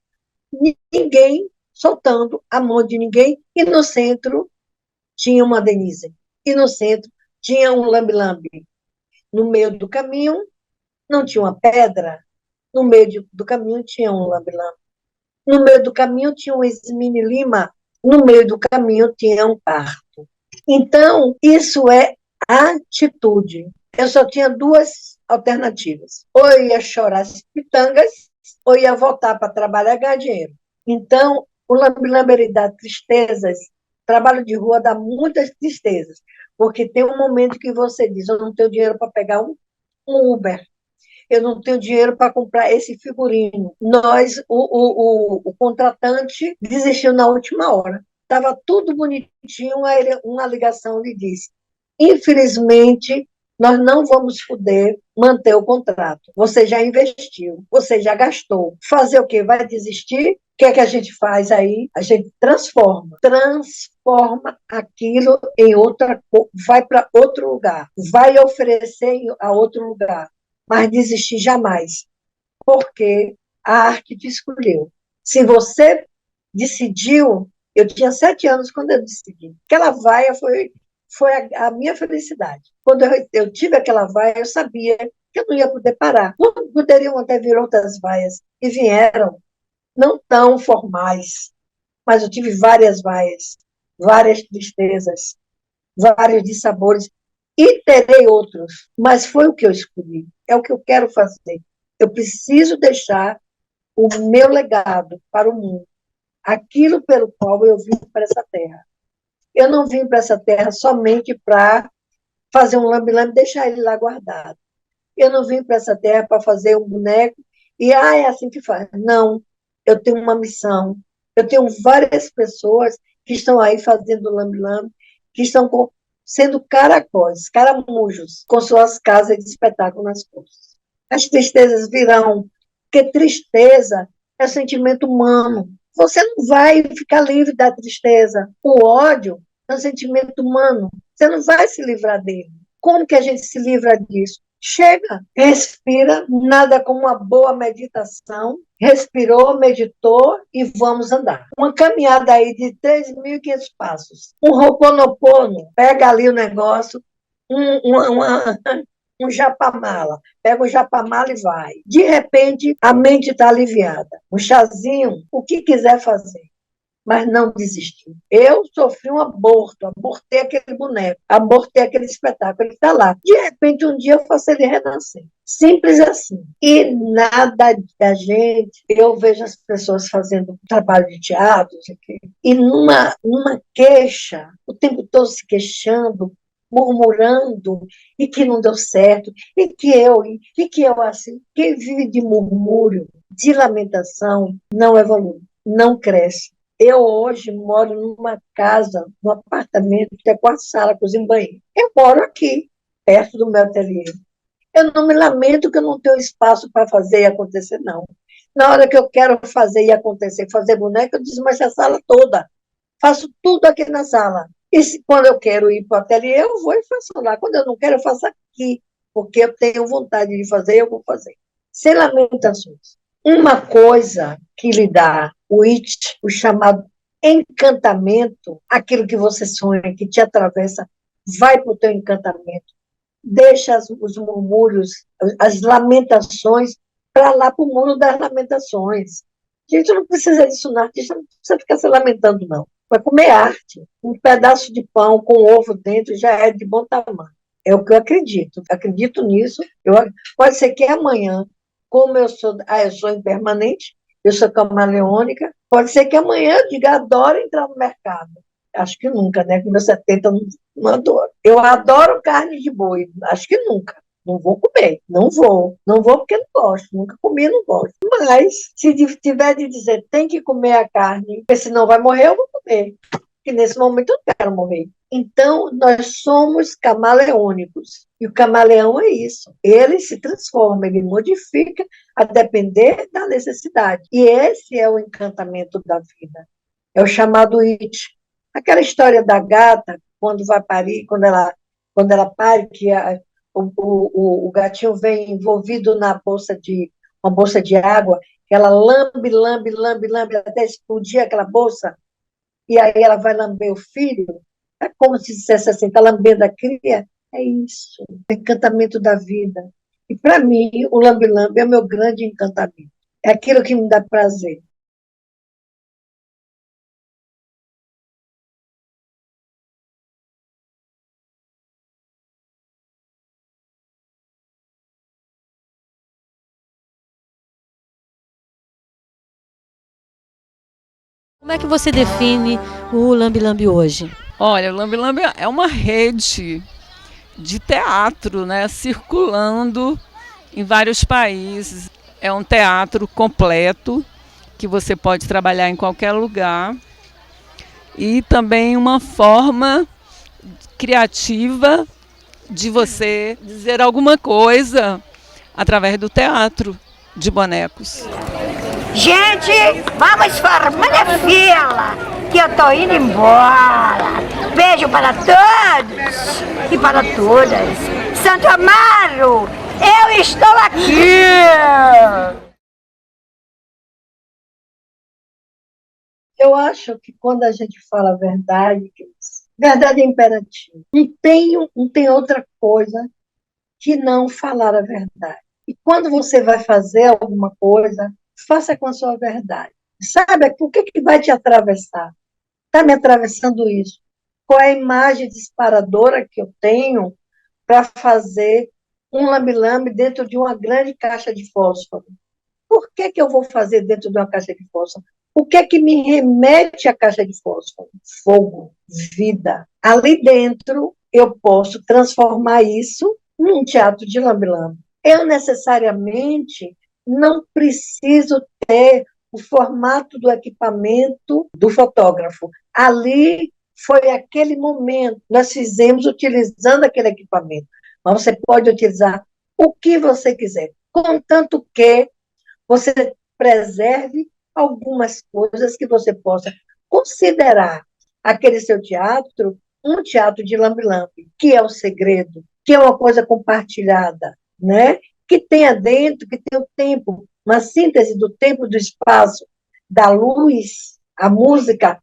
ninguém soltando a mão de ninguém, e no centro tinha uma Denise, e no centro tinha um lambe-lambe. No meio do caminho não tinha uma pedra, no meio do caminho tinha um lambe-lambe. No meio do caminho tinha um Ismini Lima, no meio do caminho tinha um parto. Então, isso é atitude. Eu só tinha duas alternativas. Ou eu ia chorar as pitangas, ou ia voltar para trabalhar e ganhar dinheiro. Então, o lambe-lambe ele dá tristezas. Trabalho de rua dá muitas tristezas, porque tem um momento que você diz: eu não tenho dinheiro para pegar um Uber, eu não tenho dinheiro para comprar esse figurino. O contratante desistiu na última hora. Estava tudo bonitinho, uma ligação lhe disse: infelizmente, nós não vamos poder manter o contrato. Você já investiu, você já gastou. Fazer o quê? Vai desistir? O que é que a gente faz aí? A gente transforma aquilo em outra coisa, vai para outro lugar, vai oferecer a outro lugar, mas desistir jamais, porque a arte te escolheu. Se você decidiu, eu tinha 7 anos quando eu decidi. Aquela vaia foi a minha felicidade. Quando eu tive aquela vaia, eu sabia que eu não ia poder parar. Poderiam até vir outras vaias, e vieram, não tão formais, mas eu tive várias vaias, várias tristezas, vários dissabores, e terei outros, mas foi o que eu escolhi, é o que eu quero fazer. Eu preciso deixar o meu legado para o mundo, aquilo pelo qual eu vim para essa terra. Eu não vim para essa terra somente para fazer um lambe-lambe e deixar ele lá guardado. Eu não vim para essa terra para fazer um boneco e, é assim que faz. Não, eu tenho uma missão. Eu tenho várias pessoas que estão aí fazendo lambe-lambe, que estão sendo caracóis, caramujos, com suas casas de espetáculo nas costas. As tristezas virão, porque tristeza é sentimento humano. Você não vai ficar livre da tristeza. O ódio é um sentimento humano. Você não vai se livrar dele. Como que a gente se livra disso? Chega, respira, nada como uma boa meditação. Respirou, meditou e vamos andar. Uma caminhada aí de 3.500 passos. Um Ho'oponopono, pega ali o negócio, um japamala. Pega o japamala e vai. De repente, a mente está aliviada. Um chazinho, o que quiser fazer, mas não desistiu. Eu sofri um aborto, abortei aquele boneco, abortei aquele espetáculo, ele está lá. De repente, um dia eu faço ele renascer. Simples assim. E nada da gente, eu vejo as pessoas fazendo trabalho de teatro, e numa queixa, o tempo todo se queixando, murmurando, e que não deu certo, e que eu assim, quem vive de murmúrio, de lamentação, não evolui, não cresce. Eu hoje moro numa casa, num apartamento que é 4 salas, cozinha e banheiro. Eu moro aqui, perto do meu ateliê. Eu não me lamento que eu não tenho espaço para fazer e acontecer, não. Na hora que eu quero fazer e acontecer, fazer boneca, eu desmancho a sala toda. Faço tudo aqui na sala. E quando eu quero ir para o ateliê, eu vou e faço lá. Quando eu não quero, eu faço aqui, porque eu tenho vontade de fazer, eu vou fazer. Sem lamentações. Uma coisa que lhe dá o chamado encantamento, aquilo que você sonha, que te atravessa, vai para o teu encantamento. Deixa os murmúrios, as lamentações, para lá para o mundo das lamentações. A gente não precisa disso, não. A gente não precisa ficar se lamentando, não. Vai comer arte. Um pedaço de pão com ovo dentro já é de bom tamanho. É o que eu acredito. Acredito nisso. Pode ser que amanhã, como eu sou impermanente, eu sou camaleônica, pode ser que amanhã eu diga: adoro entrar no mercado. Acho que nunca, né? Com meus 70 eu não adoro. Eu adoro carne de boi. Acho que nunca. Não vou comer. Não vou. Não vou porque não gosto. Nunca comi, não gosto. Mas, se tiver de dizer tem que comer a carne, porque senão vai morrer, eu vou comer. Porque nesse momento eu não quero morrer. Então, nós somos camaleônicos. E o camaleão é isso. Ele se transforma, ele modifica a depender da necessidade. E esse é o encantamento da vida. É o chamado it. Aquela história da gata, quando vai parir, quando ela pare, que o gatinho vem envolvido uma bolsa de água, que ela lambe, lambe, lambe, lambe, até explodir aquela bolsa, e aí ela vai lamber o filho. É como se dissesse assim: está lambendo a cria. É isso, o encantamento da vida. E, para mim, o lambe-lambe é o meu grande encantamento. É aquilo que me dá prazer. Como é que você define o Lambe Lambe hoje? Olha, o Lambe Lambe é uma rede de teatro, né, circulando em vários países. É um teatro completo que você pode trabalhar em qualquer lugar e também uma forma criativa de você dizer alguma coisa através do teatro de bonecos. Gente, vamos formando a fila, que eu tô indo embora. Beijo para todos e para todas. Santo Amaro, eu estou aqui. Eu acho que quando a gente fala a verdade, verdade é imperativo. Não tem outra coisa que não falar a verdade. E quando você vai fazer alguma coisa, faça com a sua verdade. Sabe, o que vai te atravessar? Está me atravessando isso. Qual é a imagem disparadora que eu tenho para fazer um lambe-lambe dentro de uma grande caixa de fósforo? Por que eu vou fazer dentro de uma caixa de fósforo? O que é que me remete à caixa de fósforo? Fogo, vida. Ali dentro, eu posso transformar isso num teatro de lambe-lambe. Eu necessariamente não preciso ter o formato do equipamento do fotógrafo. Ali foi aquele momento, nós fizemos utilizando aquele equipamento. Mas você pode utilizar o que você quiser, contanto que você preserve algumas coisas que você possa considerar aquele seu teatro um teatro de lambe-lambe, que é o segredo, que é uma coisa compartilhada, né? Que tenha dentro, que tenha o tempo, uma síntese do tempo, do espaço, da luz, a música.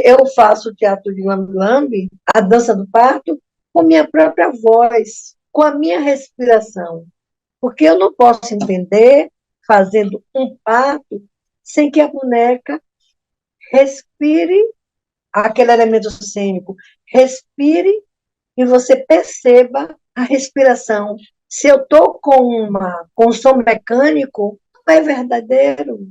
Eu faço o teatro de lambe-lambe, a dança do parto, com minha própria voz, com a minha respiração, porque eu não posso entender fazendo um parto sem que a boneca respire aquele elemento cênico, respire e você perceba a respiração. Se eu estou com um som mecânico, não é verdadeiro.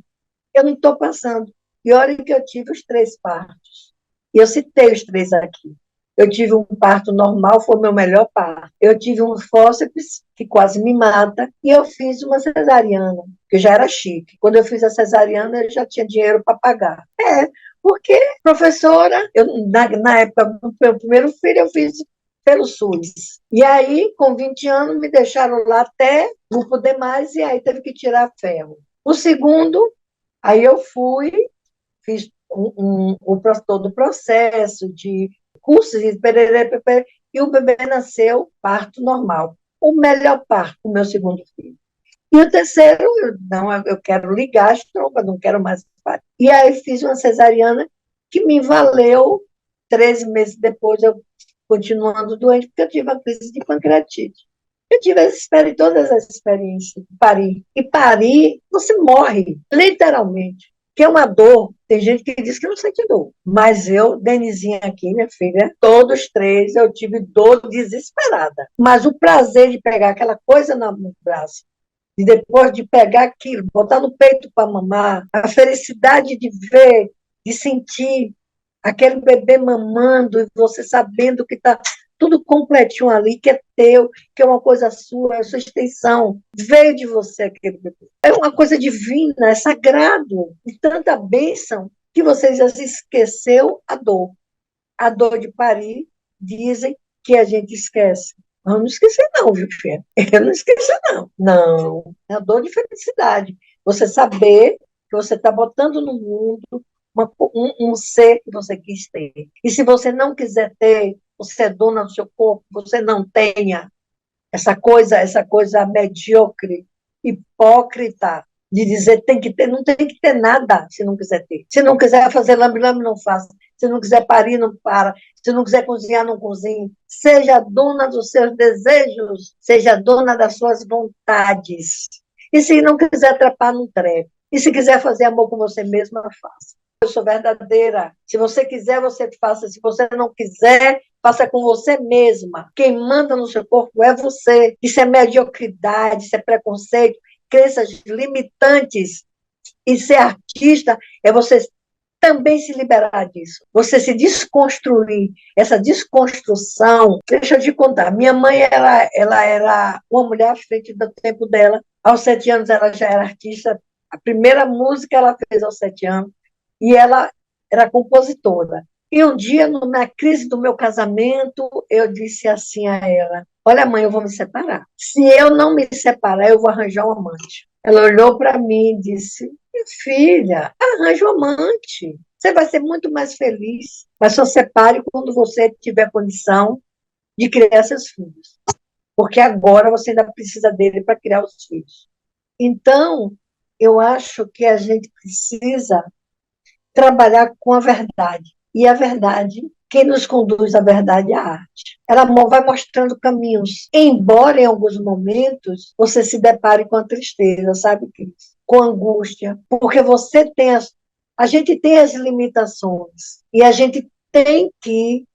Eu não estou passando. E olha que eu tive os 3 partos. E eu citei os 3 aqui. Eu tive um parto normal, foi o meu melhor parto. Eu tive um fórceps, que quase me mata, e eu fiz uma cesariana, que já era chique. Quando eu fiz a cesariana, eu já tinha dinheiro para pagar. Porque, professora, na época do meu primeiro filho, eu fiz pelo SUS. E aí, com 20 anos, me deixaram lá até não poder mais, e aí teve que tirar ferro. O segundo, aí eu fui, fiz todo o processo de cursos, e o bebê nasceu parto normal. O melhor parto, o meu segundo filho. E o terceiro, eu quero ligar as trompas, não quero mais parto. E aí fiz uma cesariana que me valeu 13 meses depois, eu continuando doente, porque eu tive uma crise de pancreatite. Eu tive todas as experiências de parir. E parir, você morre, literalmente. Que é uma dor. Tem gente que diz que não sente dor. Mas eu, Denizinha aqui, minha filha, todos 3, eu tive dor desesperada. Mas o prazer de pegar aquela coisa no braço, e depois de pegar aquilo, botar no peito para mamar, a felicidade de ver, de sentir aquele bebê mamando, e você sabendo que está tudo completinho ali, que é teu, que é uma coisa sua, é a sua extensão, veio de você aquele bebê. É uma coisa divina, é sagrado, de tanta bênção, que você já se esqueceu a dor. A dor de parir, dizem que a gente esquece. Eu não esqueci não, viu, filha? Eu não esqueci não. Não, é a dor de felicidade. Você saber que você está botando no mundo um ser que você quis ter. E se você não quiser ter, você é dona do seu corpo, você não tenha essa coisa medíocre, hipócrita, de dizer tem que ter, não tem que ter nada se não quiser ter. Se não quiser fazer lambe-lambe, não faça. Se não quiser parir, não para. Se não quiser cozinhar, não cozinhe. Seja dona dos seus desejos, seja dona das suas vontades. E se não quiser trepar, não trepe. E se quiser fazer amor com você mesma, faça. Eu sou verdadeira. Se você quiser, você faça. Se você não quiser, faça com você mesma. Quem manda no seu corpo é você. Isso é mediocridade, isso é preconceito, crenças limitantes. E ser artista é você também se liberar disso. Você se desconstruir, essa desconstrução. Deixa eu te contar, minha mãe ela era uma mulher à frente do tempo dela. Aos 7 anos ela já era artista. A primeira música ela fez aos 7 anos e ela era compositora. E um dia, na crise do meu casamento, eu disse assim a ela: olha, mãe, eu vou me separar. Se eu não me separar, eu vou arranjar um amante. Ela olhou para mim e disse: minha filha, arranje um amante. Você vai ser muito mais feliz. Mas só separe quando você tiver condição de criar seus filhos. Porque agora você ainda precisa dele para criar os filhos. Então, eu acho que a gente precisa trabalhar com a verdade. E a verdade, quem nos conduz à verdade é a arte. Ela vai mostrando caminhos. Embora em alguns momentos você se depare com a tristeza, sabe, Cris? Com a angústia. Porque você tem a gente tem as limitações. E a gente tem que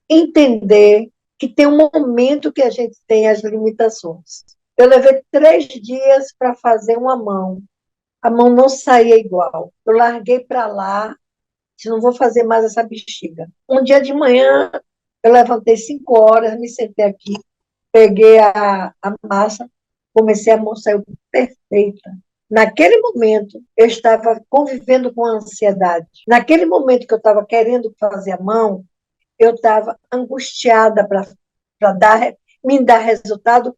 entender que tem um momento que a gente tem as limitações. Eu levei 3 dias para fazer uma mão. A mão não saía igual. Eu larguei para lá, disse, não vou fazer mais essa bexiga. Um dia de manhã, eu levantei 5 horas, me sentei aqui, peguei a massa, comecei a mão, saiu perfeita. Naquele momento, eu estava convivendo com a ansiedade. Naquele momento que eu estava querendo fazer a mão, eu estava angustiada para me dar resultado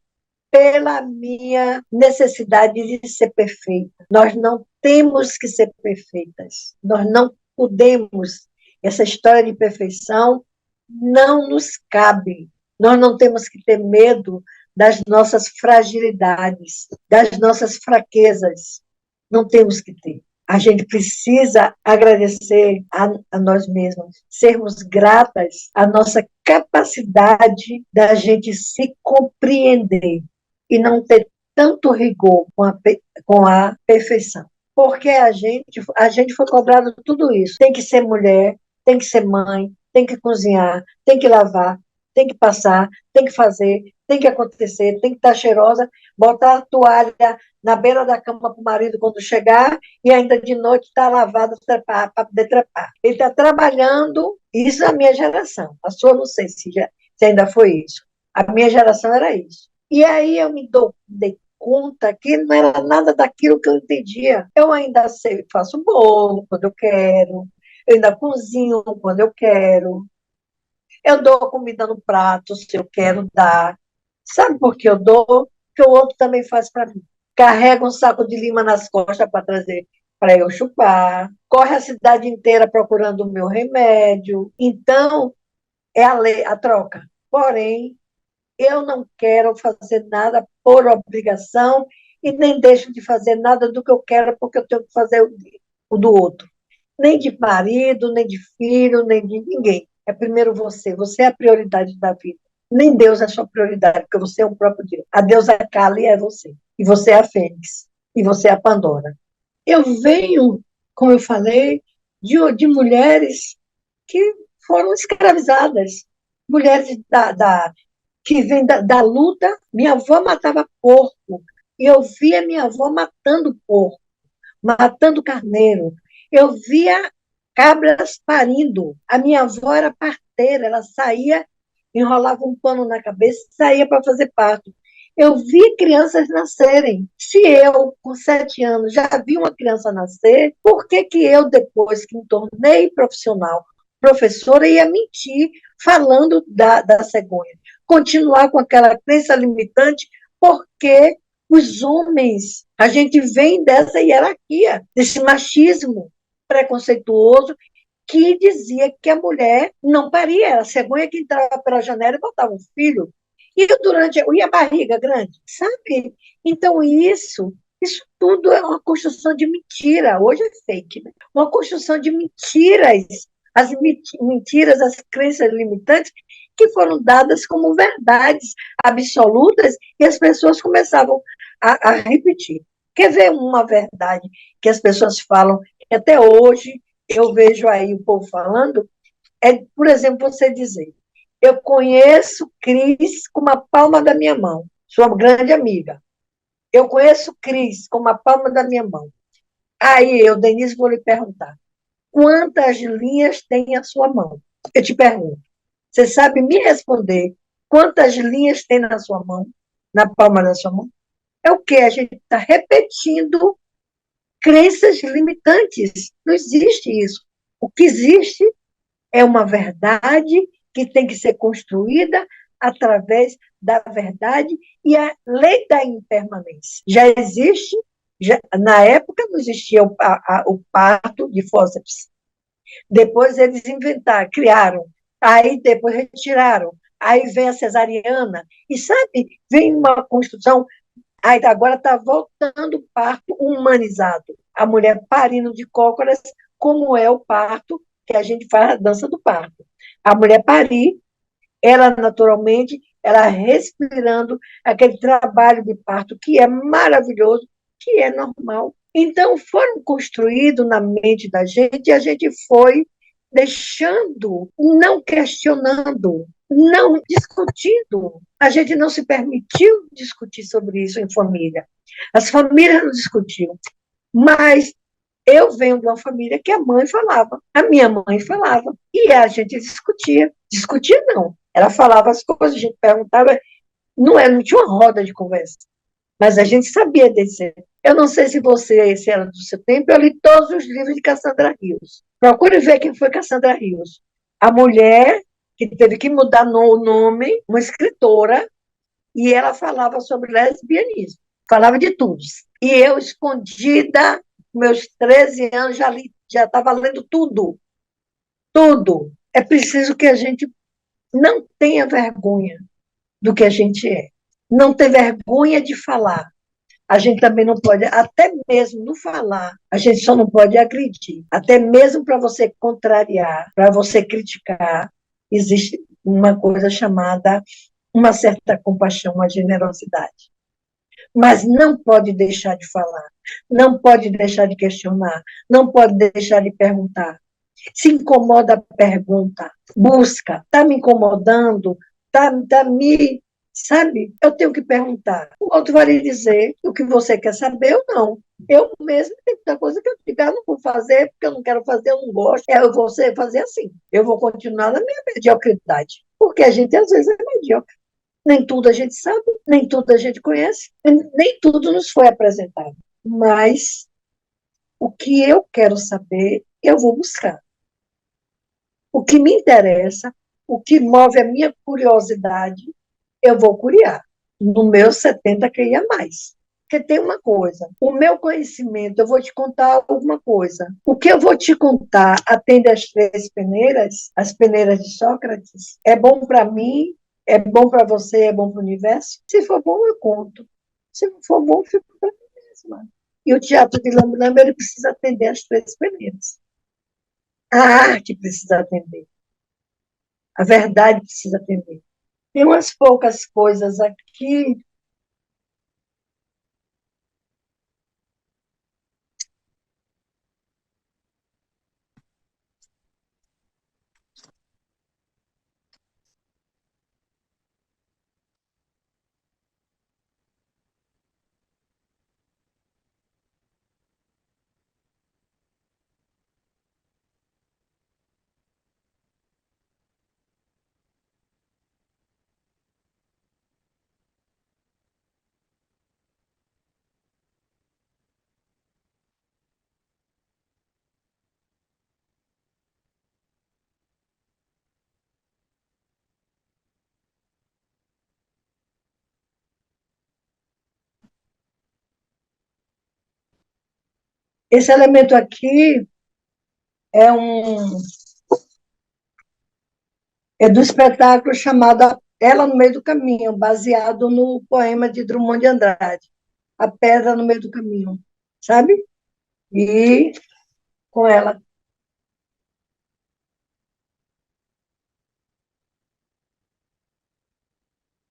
pela minha necessidade de ser perfeita. Nós não temos que ser perfeitas. Nós não podemos. Essa história de perfeição não nos cabe. Nós não temos que ter medo das nossas fragilidades, das nossas fraquezas. Não temos que ter. A gente precisa agradecer a nós mesmos, sermos gratas à nossa capacidade da gente se compreender e não ter tanto rigor com a perfeição. Porque a gente foi cobrado tudo isso. Tem que ser mulher, tem que ser mãe, tem que cozinhar, tem que lavar, tem que passar, tem que fazer, tem que acontecer, tem que estar cheirosa, botar a toalha na beira da cama para o marido quando chegar e ainda de noite estar lavada para poder trepar. Ele está trabalhando, isso é a minha geração. A sua não sei se ainda foi isso. A minha geração era isso. E aí eu dei conta que não era nada daquilo que eu entendia. Eu ainda sei, faço bolo quando eu quero, eu ainda cozinho quando eu quero, eu dou comida no prato se eu quero dar. Sabe por que eu dou? Porque o outro também faz para mim. Carrega um saco de lima nas costas para trazer para eu chupar. Corre a cidade inteira procurando o meu remédio. Então, é a lei, a troca. Porém, eu não quero fazer nada por obrigação e nem deixo de fazer nada do que eu quero porque eu tenho que fazer o do outro. Nem de marido, nem de filho, nem de ninguém. É primeiro você. Você é a prioridade da vida. Nem Deus é a sua prioridade, porque você é o próprio Deus. A deusa Kali é você. E você é a Fênix. E você é a Pandora. Eu venho, como eu falei, de mulheres que foram escravizadas. Mulheres que vêm da luta. Minha avó matava porco. E eu via minha avó matando porco, matando carneiro. Eu via cabras parindo. A minha avó era parteira, ela saía, enrolava um pano na cabeça e saía para fazer parto. Eu vi crianças nascerem. Se eu, com 7 anos, já vi uma criança nascer, por que eu, depois que me tornei profissional, professora, ia mentir falando da cegonha? Continuar com aquela crença limitante, porque os homens, a gente vem dessa hierarquia, desse machismo preconceituoso que dizia que a mulher não paria, era a cegonha que entrava pela janela e botava um filho. E a barriga grande, sabe? Então, isso tudo é uma construção de mentira. Hoje é fake, né? Uma construção de mentiras. As mentiras, as crenças limitantes que foram dadas como verdades absolutas e as pessoas começavam a repetir. Quer ver uma verdade que as pessoas falam, que até hoje eu vejo aí o povo falando, por exemplo, você dizer: eu conheço Cris com a palma da minha mão, sua grande amiga. Eu conheço Cris com a palma da minha mão. Aí eu, Denise, vou lhe perguntar: quantas linhas tem a sua mão? Eu te pergunto. Você sabe me responder quantas linhas tem na sua mão, na palma da sua mão? É o que? A gente está repetindo crenças limitantes. Não existe isso. O que existe é uma verdade que tem que ser construída através da verdade e a lei da impermanência. Já existe, na época não existia o parto de fórceps. Depois eles inventaram, criaram, aí depois retiraram, aí vem a cesariana, e sabe, vem uma construção, aí agora está voltando o parto humanizado, a mulher parindo de cócoras, como é o parto que a gente faz a dança do parto. A mulher parir, ela naturalmente, ela respirando aquele trabalho de parto que é maravilhoso, que é normal. Então, foram construídos na mente da gente e a gente foi deixando, não questionando, não discutindo. A gente não se permitiu discutir sobre isso em família. As famílias não discutiam. Mas eu venho de uma família que a mãe falava, a minha mãe falava, e a gente discutia. Discutia não. Ela falava as coisas, a gente perguntava, não tinha uma roda de conversa, mas a gente sabia dizer. Eu não sei se você, se era do seu tempo, eu li todos os livros de Cassandra Rios. Procure ver quem foi Cassandra Rios. A mulher que teve que mudar o nome, uma escritora, e ela falava sobre lesbianismo, falava de tudo. E eu, escondida, meus 13 anos, já estava lendo tudo, tudo. É preciso que a gente não tenha vergonha do que a gente é. Não ter vergonha de falar. A gente também não pode, até mesmo no falar, a gente só não pode agredir. Até mesmo para você contrariar, para você criticar, existe uma coisa chamada uma certa compaixão, uma generosidade. Mas não pode deixar de falar, não pode deixar de questionar, não pode deixar de perguntar. Se incomoda, pergunta, busca. Está me incomodando? Tá me. Sabe? Eu tenho que perguntar. O outro vai lhe dizer o que você quer saber ou não. Eu mesmo tem muita coisa que eu digo, não vou fazer porque eu não quero fazer, eu não gosto. Eu vou fazer assim. Eu vou continuar na minha mediocridade. Porque a gente às vezes é medíocre. Nem tudo a gente sabe, nem tudo a gente conhece, nem tudo nos foi apresentado. Mas o que eu quero saber, eu vou buscar. O que me interessa, o que move a minha curiosidade, eu vou curiar. No meu 70 queria mais. Porque tem uma coisa, o meu conhecimento, eu vou te contar alguma coisa. O que eu vou te contar atende às três peneiras, as peneiras de Sócrates, é bom para mim, é bom para você, é bom para o universo? Se for bom, eu conto. Se não for bom, fico para mim mesma. E o teatro de Lambe-Lambe, ele precisa atender às três peneiras. A arte precisa atender. A verdade precisa atender. Tem umas poucas coisas aqui. Esse elemento aqui é é do espetáculo chamado Ela no Meio do Caminho, baseado no poema de Drummond de Andrade, A Pedra no Meio do Caminho, sabe? E com ela.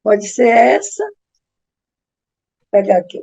Pode ser essa. Vou pegar aqui.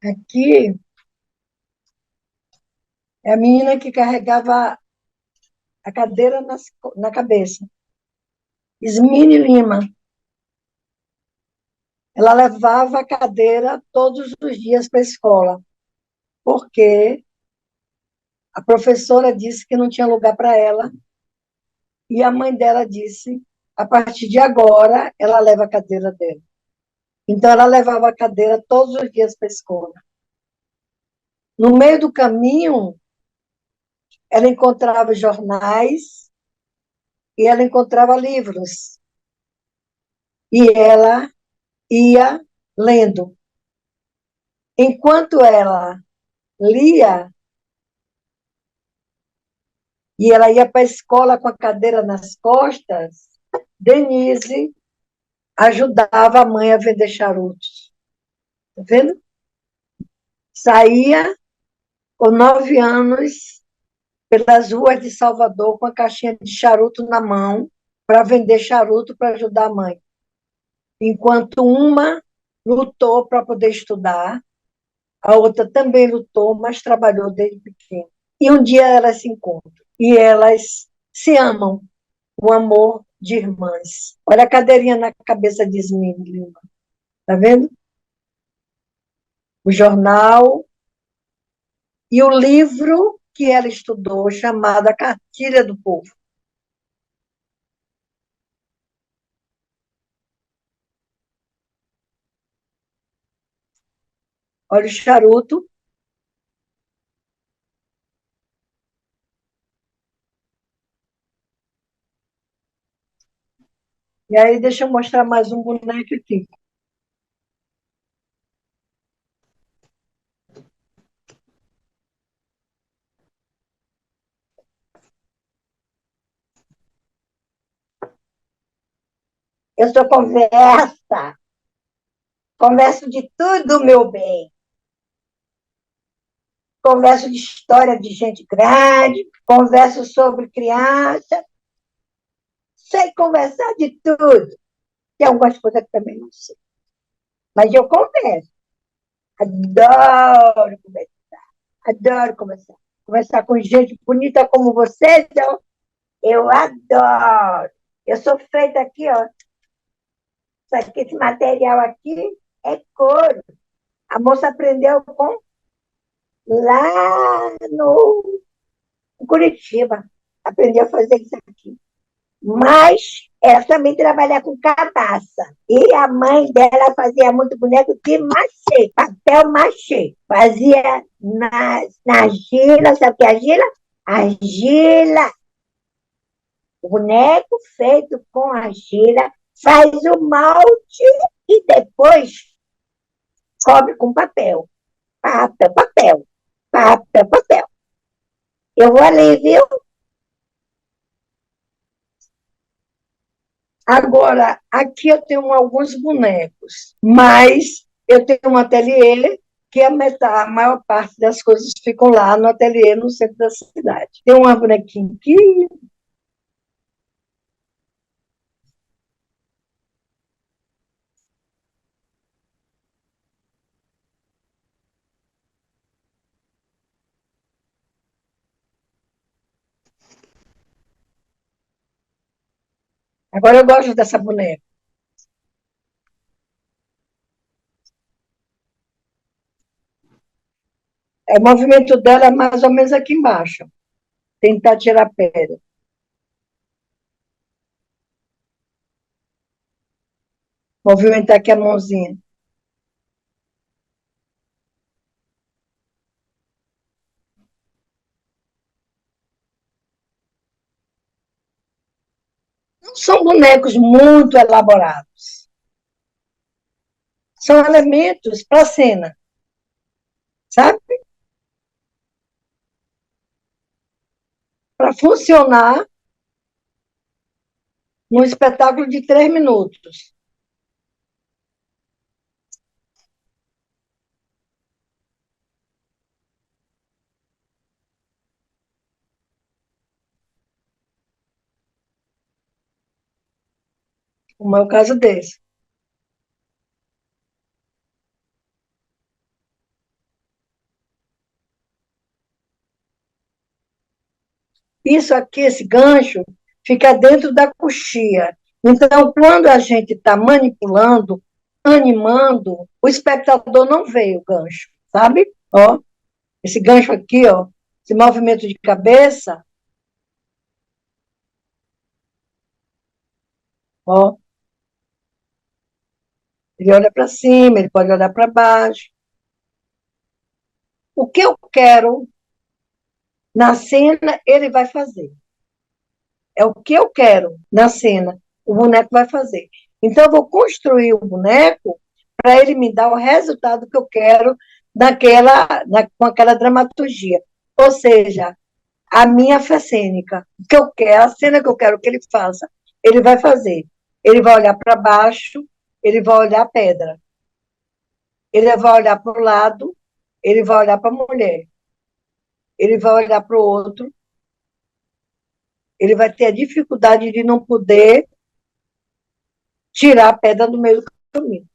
Aqui é a menina que carregava a cadeira na cabeça. Ismine Lima. Ela levava a cadeira todos os dias para a escola, porque a professora disse que não tinha lugar para ela, e a mãe dela disse, a partir de agora, ela leva a cadeira dela. Então, ela levava a cadeira todos os dias para a escola. No meio do caminho, ela encontrava jornais e ela encontrava livros. E ela ia lendo. Enquanto ela lia, e ela ia para a escola com a cadeira nas costas, Denise ajudava a mãe a vender charutos. Tá vendo? Saía com 9 anos pelas ruas de Salvador com a caixinha de charuto na mão para vender charuto para ajudar a mãe. Enquanto uma lutou para poder estudar, a outra também lutou, mas trabalhou desde pequena. E um dia elas se encontram e elas se amam, o amor de irmãs. Olha a cadeirinha na cabeça de Ismene Lima. Tá vendo? O jornal e o livro que ela estudou, chamado A Cartilha do Povo. Olha o charuto. E aí, deixa eu mostrar mais um boneco aqui. Eu sou conversa. Converso de tudo, meu bem. Converso de história de gente grande, converso sobre criança. Sei conversar de tudo. Tem algumas coisas que também não sei. Mas eu converso. Adoro conversar. Adoro conversar. Conversar com gente bonita como você, então, eu adoro. Eu sou feita aqui, ó. Esse material aqui é couro. A moça aprendeu lá no em Curitiba. Aprendeu a fazer isso aqui. Mas ela também trabalha com cabaça. E a mãe dela fazia muito boneco de machê, papel machê. Fazia na argila, sabe o que é argila? Argila. O boneco feito com argila, faz o malte e depois cobre com papel. Papel, papel. Papel, papel. Eu vou ali, viu? Agora, aqui eu tenho alguns bonecos, mas eu tenho um ateliê que a maior parte das coisas ficam lá no ateliê, no centro da cidade. Tem uma bonequinha aqui. Agora eu gosto dessa boneca. O movimento dela é mais ou menos aqui embaixo. Tentar tirar pedra. Movimentar aqui a mãozinha. Não são bonecos muito elaborados. São elementos para a cena. Sabe? Para funcionar num espetáculo de 3 minutos. Como é o caso, caso, desse. Isso aqui, esse gancho, fica dentro da coxia. Então, quando a gente está manipulando, animando, o espectador não vê o gancho, sabe? Ó, esse gancho aqui, ó, esse movimento de cabeça, ó, ele olha para cima, ele pode olhar para baixo. O que eu quero na cena, ele vai fazer. É o que eu quero na cena, o boneco vai fazer. Então, eu vou construir o boneco para ele me dar o resultado que eu quero com aquela dramaturgia. Ou seja, a minha fé cênica, o que eu quero, a cena que eu quero que ele faça, ele vai fazer. Ele vai olhar para baixo, ele vai olhar a pedra. Ele vai olhar para o lado, ele vai olhar para a mulher. Ele vai olhar para o outro, ele vai ter a dificuldade de não poder tirar a pedra do meio do caminho.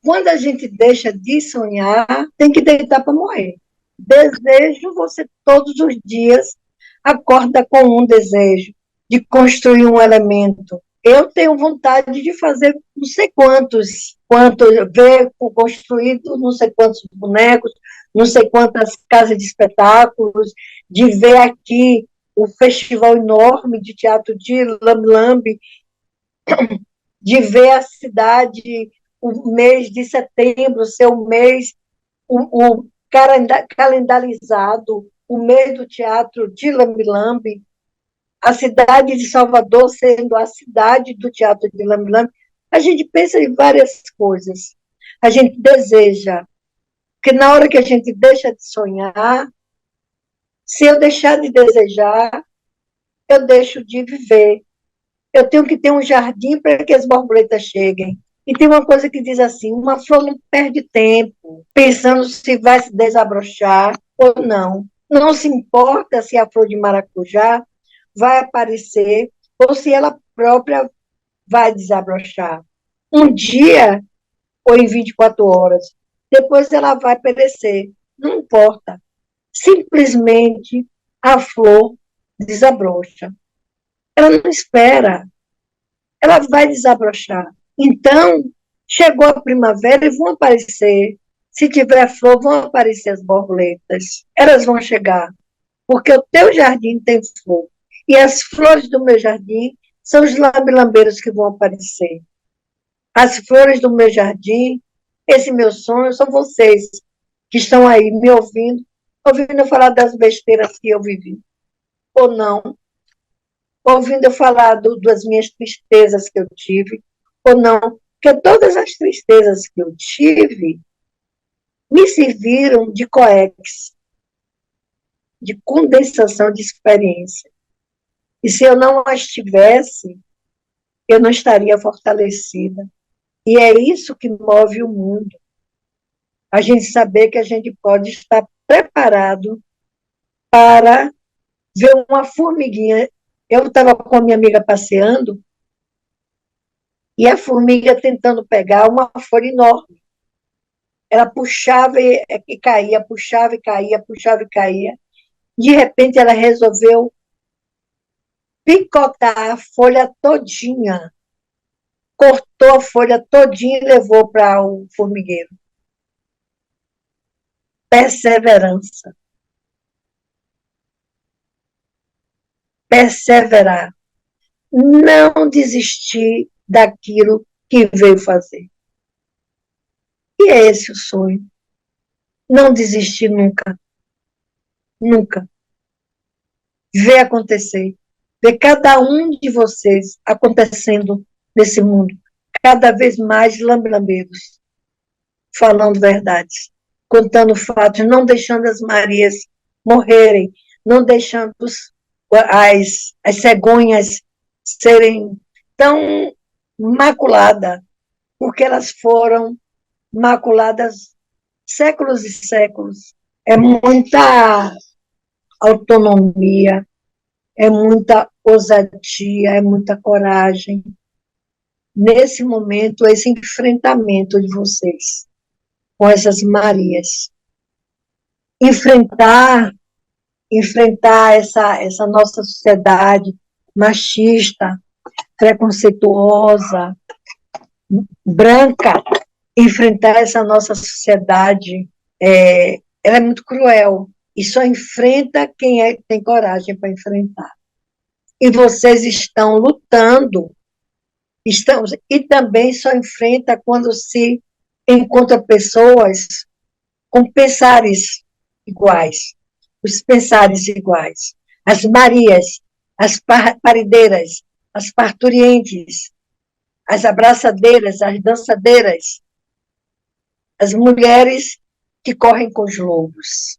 Quando a gente deixa de sonhar, tem que deitar para morrer. Desejo, você todos os dias acorda com um desejo de construir um elemento. Eu tenho vontade de fazer não sei ver construído não sei quantos bonecos, não sei quantas casas de espetáculos, de ver aqui o festival enorme de teatro de Lambe, de ver a cidade, o mês de setembro ser o mês, o calendarizado, o mês do teatro de Lambe, a cidade de Salvador sendo a cidade do teatro de Lambe. A gente pensa em várias coisas. A gente deseja, que na hora que a gente deixa de sonhar, se eu deixar de desejar, eu deixo de viver. Eu tenho que ter um jardim para que as borboletas cheguem. E tem uma coisa que diz assim, uma flor não perde tempo, pensando se vai se desabrochar ou não. Não se importa se a flor de maracujá vai aparecer ou se ela própria vai desabrochar. Um dia ou em 24 horas. Depois ela vai perecer. Não importa. Simplesmente a flor desabrocha. Ela não espera. Ela vai desabrochar. Então, chegou a primavera e vão aparecer. Se tiver flor, vão aparecer as borboletas. Elas vão chegar. Porque o teu jardim tem flor. E as flores do meu jardim são os lambe-lambeiros que vão aparecer. As flores do meu jardim, esse meu sonho, são vocês que estão aí me ouvindo eu falar das besteiras que eu vivi. Ou não. Ouvindo eu falar das minhas tristezas que eu tive, ou não. Porque todas as tristezas que eu tive me serviram de coex, de condensação de experiência. E se eu não as tivesse, eu não estaria fortalecida. E é isso que move o mundo. A gente saber que a gente pode estar preparado para ver uma formiguinha. Eu estava com a minha amiga passeando e a formiga tentando pegar uma folha enorme. Ela puxava e caía, puxava e caía, puxava e caía. De repente, ela resolveu picotar a folha todinha. Cortou a folha todinha e levou para o formigueiro. Perseverança. Perseverar. Não desistir daquilo que veio fazer. E é esse o sonho. Não desistir nunca. Nunca. Ver acontecer. Ver cada um de vocês acontecendo nesse mundo. Cada vez mais lambeiros. Falando verdades. Contando fatos. Não deixando as Marias morrerem. Não deixando as cegonhas serem tão maculadas. Porque elas foram maculadas séculos e séculos. É muita autonomia, é muita ousadia, é muita coragem. Nesse momento, esse enfrentamento de vocês com essas Marias. Enfrentar essa nossa sociedade machista, preconceituosa, branca, enfrentar essa nossa sociedade, ela é muito cruel, e só enfrenta quem tem coragem para enfrentar. E vocês estão lutando, e também só enfrenta quando se encontra pessoas com pensares iguais, os pensares iguais. As Marias, as parideiras, as parturientes, as abraçadeiras, as dançadeiras, as mulheres que correm com os lobos,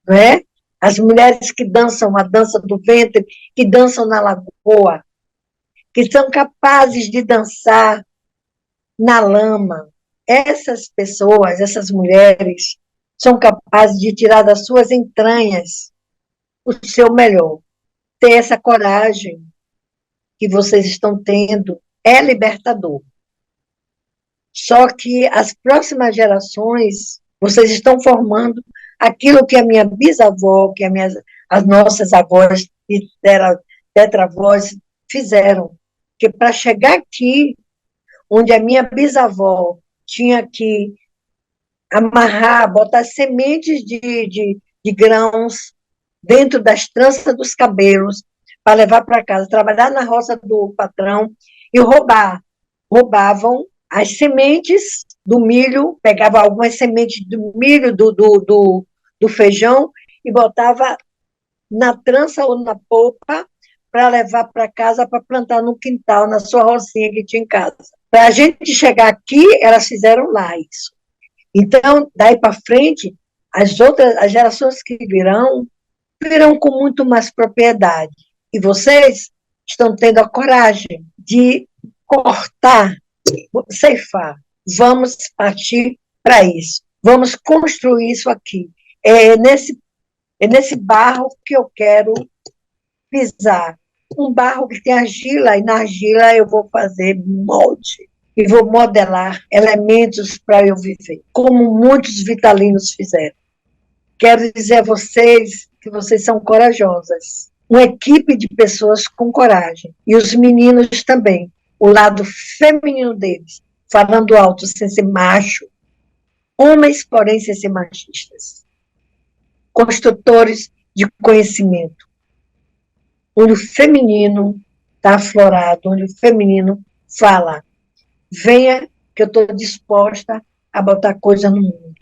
não é? As mulheres que dançam a dança do ventre, que dançam na lagoa, que são capazes de dançar na lama. Essas pessoas, essas mulheres, são capazes de tirar das suas entranhas o seu melhor. Ter essa coragem que vocês estão tendo é libertador. Só que as próximas gerações, vocês estão formando aquilo que a minha bisavó, que as nossas avós e tetravós fizeram. Que para chegar aqui, onde a minha bisavó tinha que amarrar, botar sementes de grãos dentro das tranças dos cabelos, para levar para casa, trabalhar na roça do patrão e roubavam as sementes do milho, pegava algumas sementes do milho, do feijão, e botava na trança ou na polpa para levar para casa, para plantar no quintal, na sua rocinha que tinha em casa. Para a gente chegar aqui, elas fizeram lá isso. Então, daí para frente, as gerações que virão com muito mais propriedade. E vocês estão tendo a coragem de cortar, ceifar. Vamos partir para isso. Vamos construir isso aqui. É nesse barro que eu quero pisar. Um barro que tem argila, e na argila eu vou fazer molde. E vou modelar elementos para eu viver, como muitos vitalinos fizeram. Quero dizer a vocês que vocês são corajosas. Uma equipe de pessoas com coragem. E os meninos também. O lado feminino deles, falando alto, sem ser macho. Homens, porém, sem ser machistas. Construtores de conhecimento. Onde o feminino está aflorado, onde o feminino fala. Venha, que eu estou disposta a botar coisa no mundo.